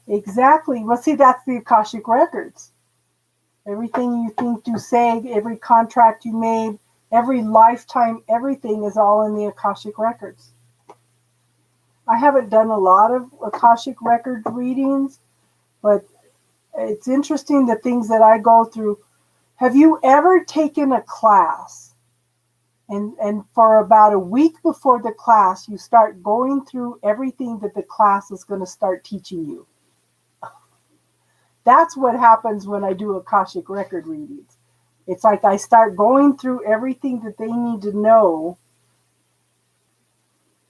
exactly. Well, see, that's the Akashic Records. Everything you think, do, say, every contract you made, every lifetime, everything is all in the Akashic Records. I haven't done a lot of Akashic Record readings, but it's interesting the things that I go through. Have you ever taken a class and for about a week before the class, you start going through everything that the class is going to start teaching you? That's what happens when I do Akashic Record readings. It's like I start going through everything that they need to know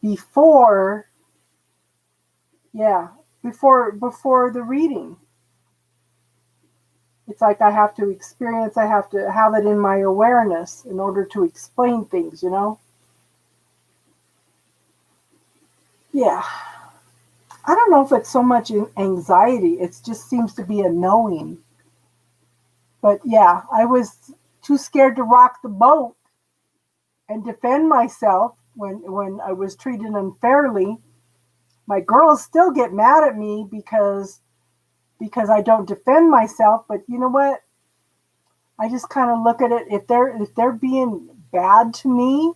before the reading. It's like I have to experience, I have to have it in my awareness in order to explain things, you know? Yeah. I don't know if it's so much anxiety. It just seems to be a knowing. But yeah, I was too scared to rock the boat and defend myself when I was treated unfairly. My girls still get mad at me because I don't defend myself. But you know what? I just kind of look at it. If they're being bad to me,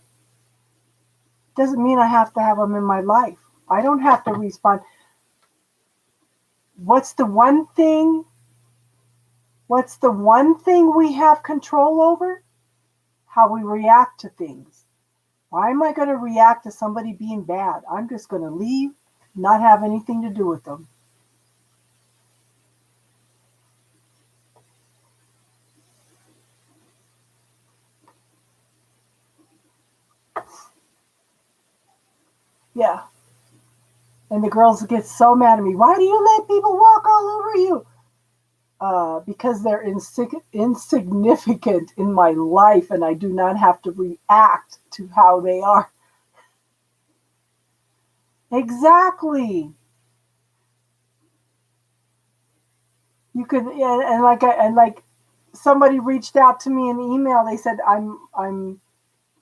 doesn't mean I have to have them in my life. I don't have to respond. What's the one thing we have control over? How we react to things. Why am I going to react to somebody being bad? I'm just going to leave, not have anything to do with them. Yeah. And the girls get so mad at me. Why do you let people walk all over you? Because they're insignificant in my life and I do not have to react to how they are. Exactly. You could, and like somebody reached out to me in email. They said I'm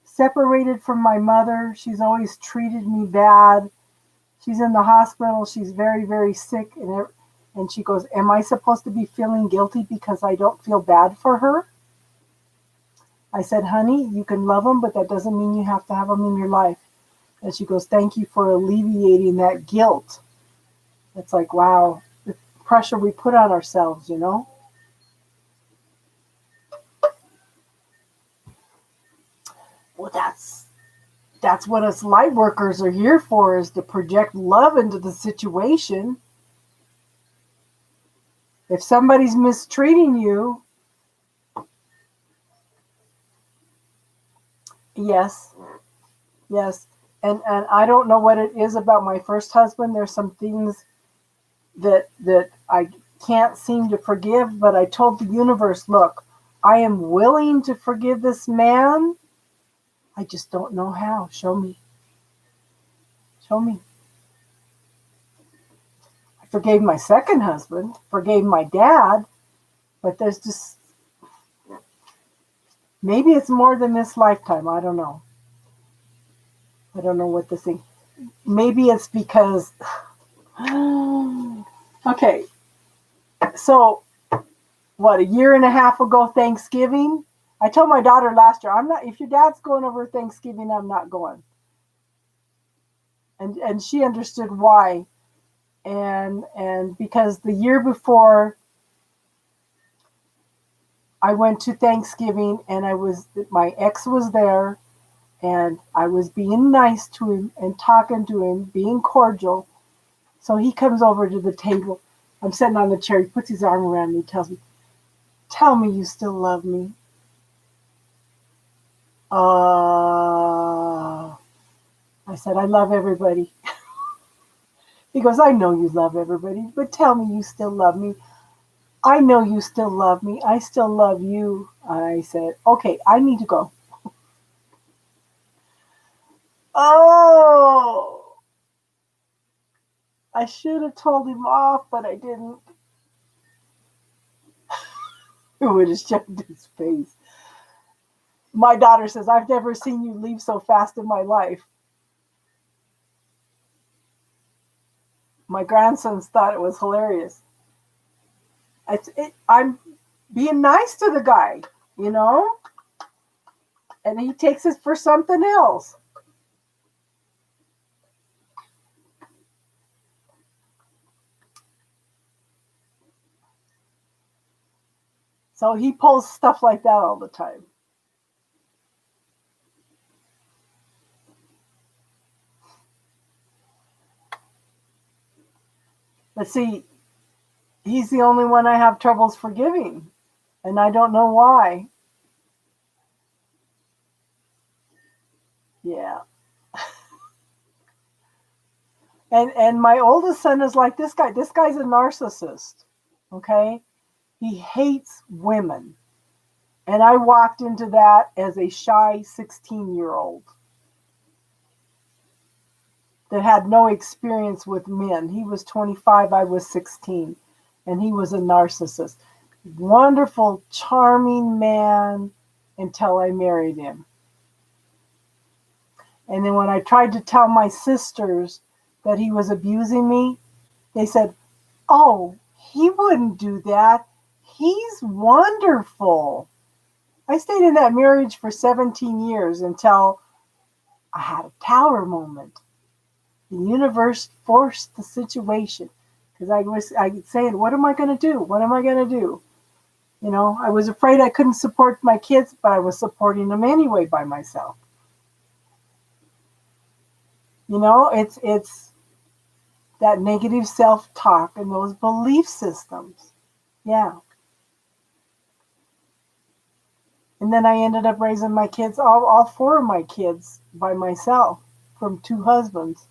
separated from my mother. She's always treated me bad. She's in the hospital. She's very, very sick, and she goes, "Am I supposed to be feeling guilty because I don't feel bad for her?" I said, "Honey, you can love them, but that doesn't mean you have to have them in your life." And she goes, "Thank you for alleviating that guilt." It's like, wow, the pressure we put on ourselves, you know? Well, that's what us light workers are here for, is to project love into the situation. If somebody's mistreating you, Yes, yes. And I don't know what it is about my first husband. There's some things that I can't seem to forgive, but I told the universe, look, I am willing to forgive this man. I just don't know how. Show me. Show me. I forgave my second husband, forgave my dad, but there's just maybe it's more than this lifetime. I don't know. I don't know what the thing. Maybe it's because okay. So what, a year and a half ago Thanksgiving, I told my daughter last year, I'm not, if your dad's going over Thanksgiving, I'm not going. And she understood why. And because the year before I went to Thanksgiving and my ex was there and I was being nice to him and talking to him, being cordial. So he comes over to the table. I'm sitting on the chair. He puts his arm around me, tells me, "Tell me you still love me." I said, "I love everybody." He goes, "I know you love everybody, but tell me you still love me." "I know you still love me. I still love you." I said, "Okay, I need to go." Oh, I should have told him off, but I didn't. It would have shoved his face. My daughter says, "I've never seen you leave so fast in my life." My grandsons thought it was hilarious. I'm being nice to the guy, you know, and he takes it for something else. So he pulls stuff like that all the time. But see, he's the only one I have troubles forgiving, and I don't know why. Yeah. And my oldest son is like this guy. This guy's a narcissist. Okay? He hates women. And I walked into that as a shy 16-year-old that had no experience with men. He was 25, I was 16, and he was a narcissist. Wonderful, charming man until I married him. And then when I tried to tell my sisters that he was abusing me, they said, "Oh, he wouldn't do that. He's wonderful." I stayed in that marriage for 17 years until I had a tower moment. The universe forced the situation because I saying, "What am I going to do? What am I going to do?" You know, I was afraid I couldn't support my kids, but I was supporting them anyway by myself. You know, it's that negative self-talk and those belief systems. Yeah. And then I ended up raising my kids, all four of my kids by myself from two husbands.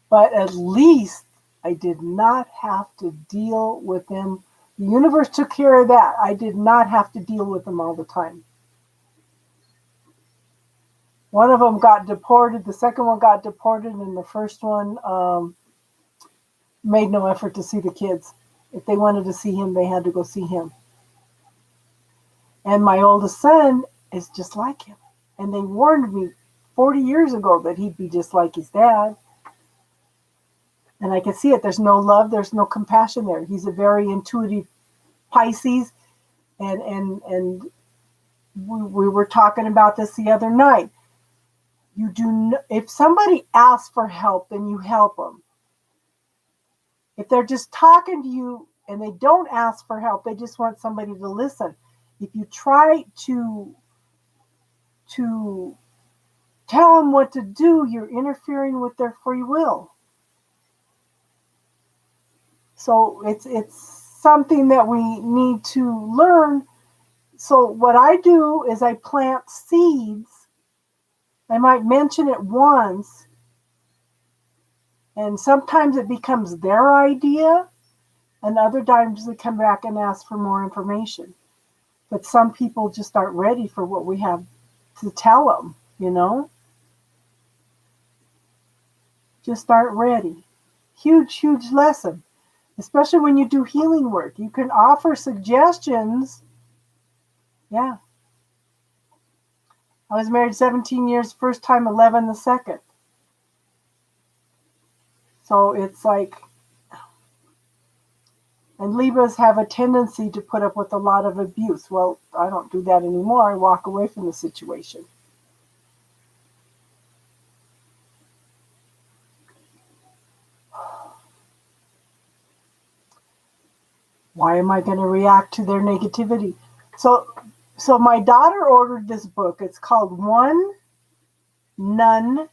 But at least I did not have to deal with them. The universe took care of that. I did not have to deal with them all the time. One of them got deported, the second one got deported, and the first one made no effort to see the kids. If they wanted to see him, they had to go see him. And my oldest son is just like him. And they warned me 40 years ago that he'd be just like his dad. And I can see it. There's no love, there's no compassion there. He's a very intuitive Pisces. And we were talking about this the other night. If somebody asks for help, then you help them. If they're just talking to you and they don't ask for help, they just want somebody to listen. If you try to tell them what to do, you're interfering with their free will. So it's something that we need to learn So what I do is I plant seeds. I might mention it once, and sometimes it becomes their idea, and other times they come back and ask for more information. But some people just aren't ready for what we have to tell them, you know? Just aren't ready. Huge, huge lesson, especially when you do healing work. You can offer suggestions. Yeah. I was married 17 years, first time 11 the second. So it's like, and Libras have a tendency to put up with a lot of abuse. Well, I don't do that anymore. I walk away from the situation. Why am I going to react to their negativity? So my daughter ordered this book. It's called One, None,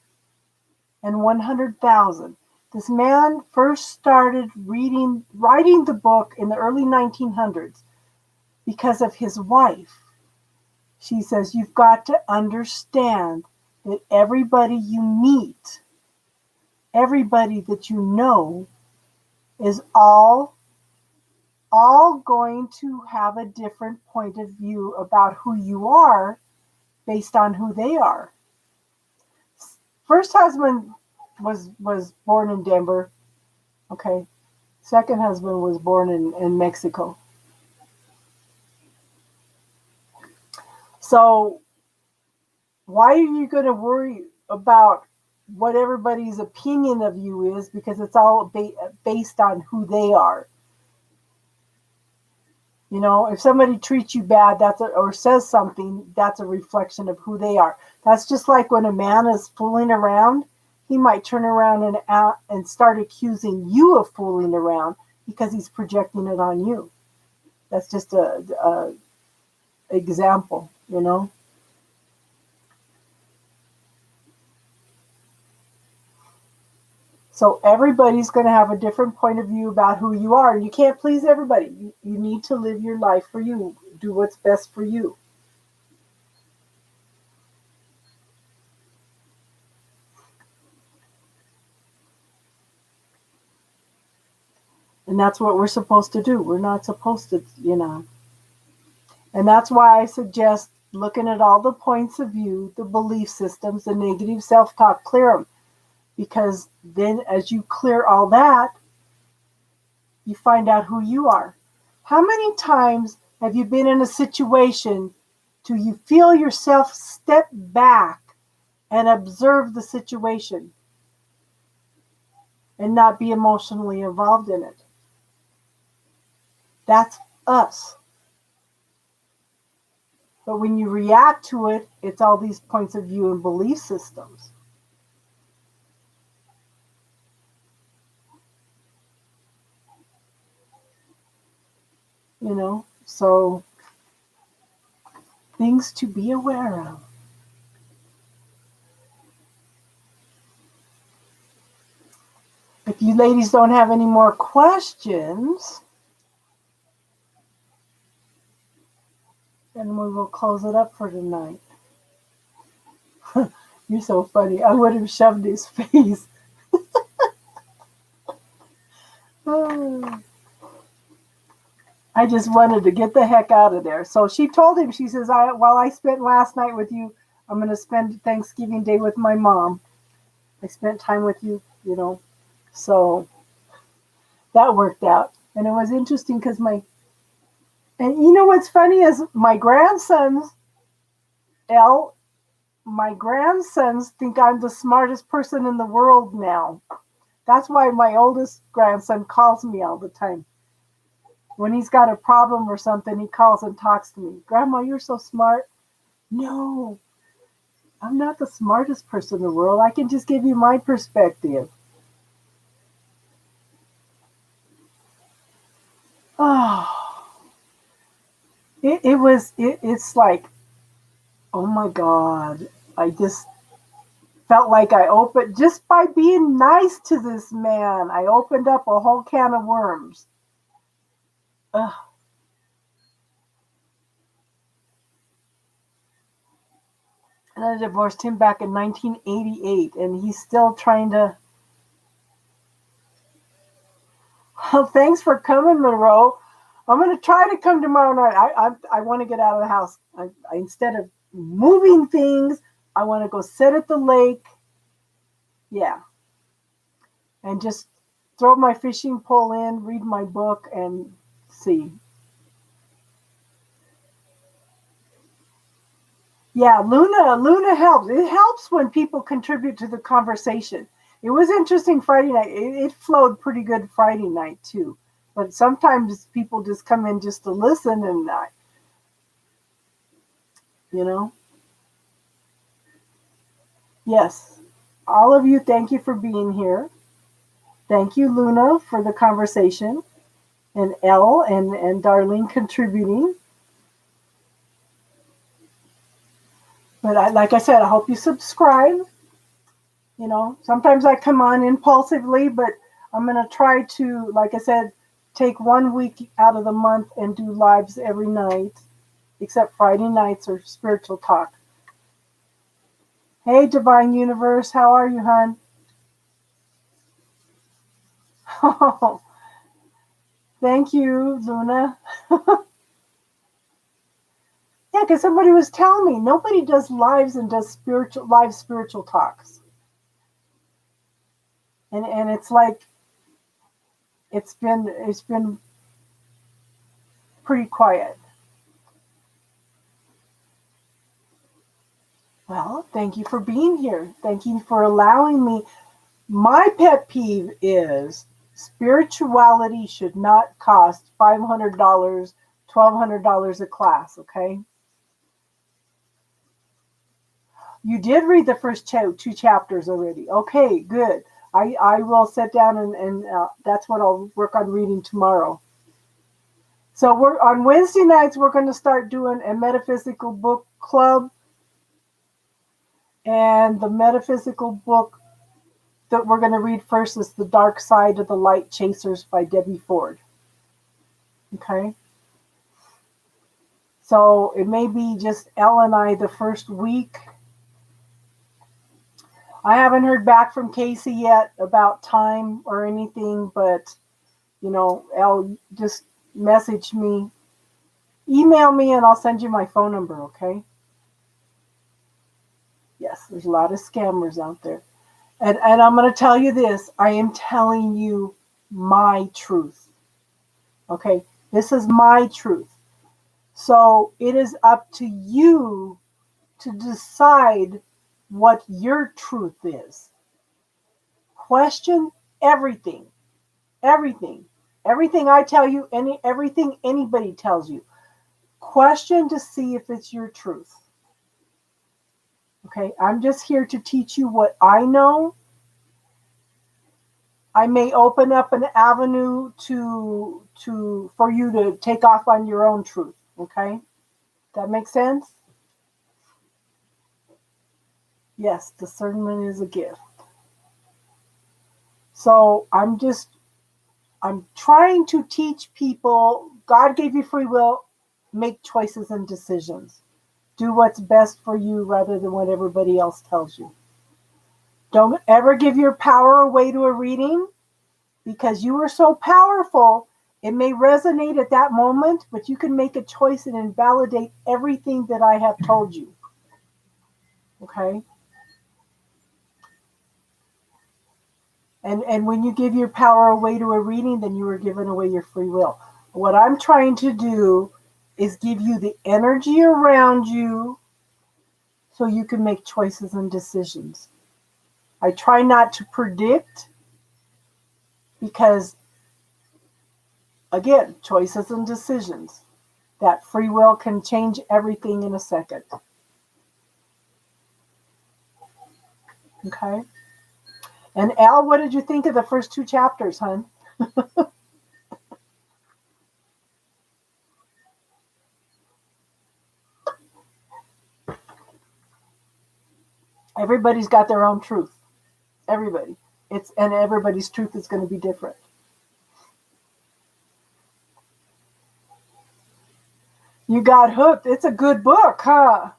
and 100,000. This man first started writing the book in the early 1900s because of his wife. She says, you've got to understand that everybody you meet, everybody that you know, is all going to have a different point of view about who you are based on who they are. First husband was born in Denver. Okay. Second husband was born in Mexico. So why are you going to worry about what everybody's opinion of you is? Because it's all based on who they are. You know, if somebody treats you bad, or says something, that's a reflection of who they are. That's just like when a man is fooling around, he might turn around and start accusing you of fooling around because he's projecting it on you. That's just a example, you know. So everybody's going to have a different point of view about who you are. You can't please everybody. You need to live your life for you. Do what's best for you. And that's what we're supposed to do. We're not supposed to, you know. And that's why I suggest looking at all the points of view, the belief systems, the negative self-talk, clear them. Because then as you clear all that, you find out who you are. How many times have you been in a situation till you feel yourself step back and observe the situation and not be emotionally involved in it? That's us. But when you react to it, it's all these points of view and belief systems. You know, so things to be aware of. If you ladies don't have any more questions, then we will close it up for tonight. You're so funny. I would have shoved his face. I just wanted to get the heck out of there. So she told him, she says, while I spent last night with you, I'm going to spend Thanksgiving Day with my mom. I spent time with you, you know. So that worked out. And it was interesting because and you know what's funny is my grandsons think I'm the smartest person in the world now. That's why my oldest grandson calls me all the time. When he's got a problem or something, he calls and talks to me. Grandma, you're so smart. No, I'm not the smartest person in the world. I can just give you my perspective. Oh, it's like, oh my God. I just felt like I opened, just by being nice to this man, I opened up a whole can of worms. Ugh. And I divorced him back in 1988, and he's still trying to. Well, thanks for coming, Monroe. I'm going to try to come tomorrow night. I want to get out of the house. Instead of moving things, I want to go sit at the lake. Yeah. And just throw my fishing pole in, read my book, and see. Yeah, Luna helps. It helps when people contribute to the conversation. It was interesting Friday night. It flowed pretty good Friday night too. But sometimes people just come in just to listen and you know. Yes. All of you, thank you for being here. Thank you, Luna, for the conversation. And Elle and Darlene contributing. But like I said, I hope you subscribe. You know, sometimes I come on impulsively, but I'm going to try to, like I said, take 1 week out of the month and do lives every night, except Friday nights or spiritual talk. Hey, Divine Universe, how are you, hon? Oh, thank you, Luna. Yeah, because somebody was telling me nobody does lives and does live spiritual talks. And it's like it's been pretty quiet. Well, thank you for being here. Thank you for allowing me. My pet peeve is spirituality should not cost $500, $1,200 a class, okay? You did read the first two chapters already. Okay, good. I will sit down and that's what I'll work on reading tomorrow. So we're on Wednesday nights, we're going to start doing a metaphysical book club. And the metaphysical book that we're going to read first is The Dark Side of the Light Chasers by Debbie Ford. Okay? So it may be just Elle and I the first week. I haven't heard back from Casey yet about time or anything, but, you know, Elle, just message me. Email me and I'll send you my phone number, okay? Yes, there's a lot of scammers out there. And I'm going to tell you this. I am telling you my truth. Okay? This is my truth. So it is up to you to decide what your truth is. Question everything. Everything. Everything I tell you, everything anybody tells you. Question to see if it's your truth. Okay? I'm just here to teach you what I know. I may open up an avenue for you to take off on your own truth. Okay? That makes sense? Yes, discernment is a gift. So I'm trying to teach people, God gave you free will, make choices and decisions. Do what's best for you rather than what everybody else tells you. Don't ever give your power away to a reading, because you are so powerful. It may resonate at that moment, but you can make a choice and invalidate everything that I have told you. Okay? And when you give your power away to a reading, then you are giving away your free will. What I'm trying to do is give you the energy around you so you can make choices and decisions. I try not to predict because, again, choices and decisions. That free will can change everything in a second. Okay? And Al, what did you think of the first 2 chapters, hon? Everybody's got their own truth. Everybody. And everybody's truth is going to be different. You got hooked. It's a good book, huh?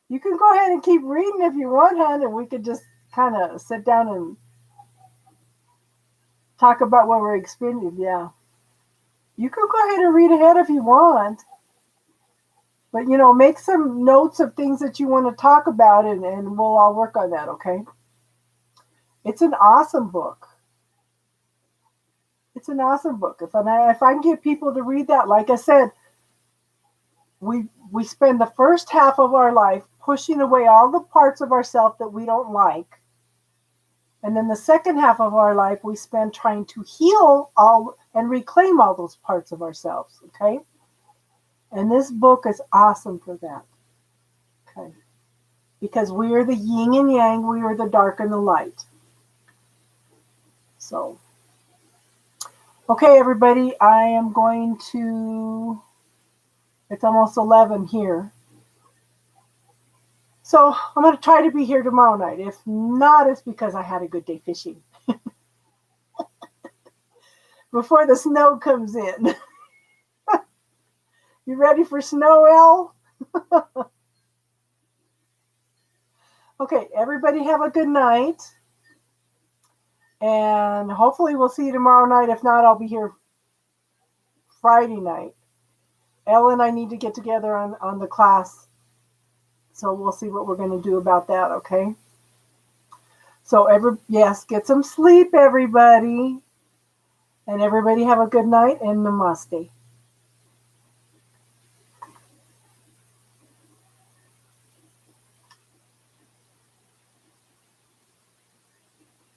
You can go ahead and keep reading if you want, hon, and we could just kind of sit down and talk about what we're experiencing. Yeah. You can go ahead and read ahead if you want. But, make some notes of things that you want to talk about, and we'll all work on that, okay? It's an awesome book. It's an awesome book. If I can get people to read that, like I said, we spend the first half of our life pushing away all the parts of ourselves that we don't like. And then the second half of our life, we spend trying to heal all and reclaim all those parts of ourselves, okay? And this book is awesome for that, okay? Because we are the yin and yang, we are the dark and the light. So, okay, everybody, I am going to, it's almost 11 here. So I'm going to try to be here tomorrow night. If not, it's because I had a good day fishing. Before the snow comes in. You ready for snow, Elle? Okay, everybody have a good night. And hopefully we'll see you tomorrow night. If not, I'll be here Friday night. Elle and I need to get together on the class. So we'll see what we're going to do about that, okay? So, yes, get some sleep, everybody. And everybody have a good night and namaste.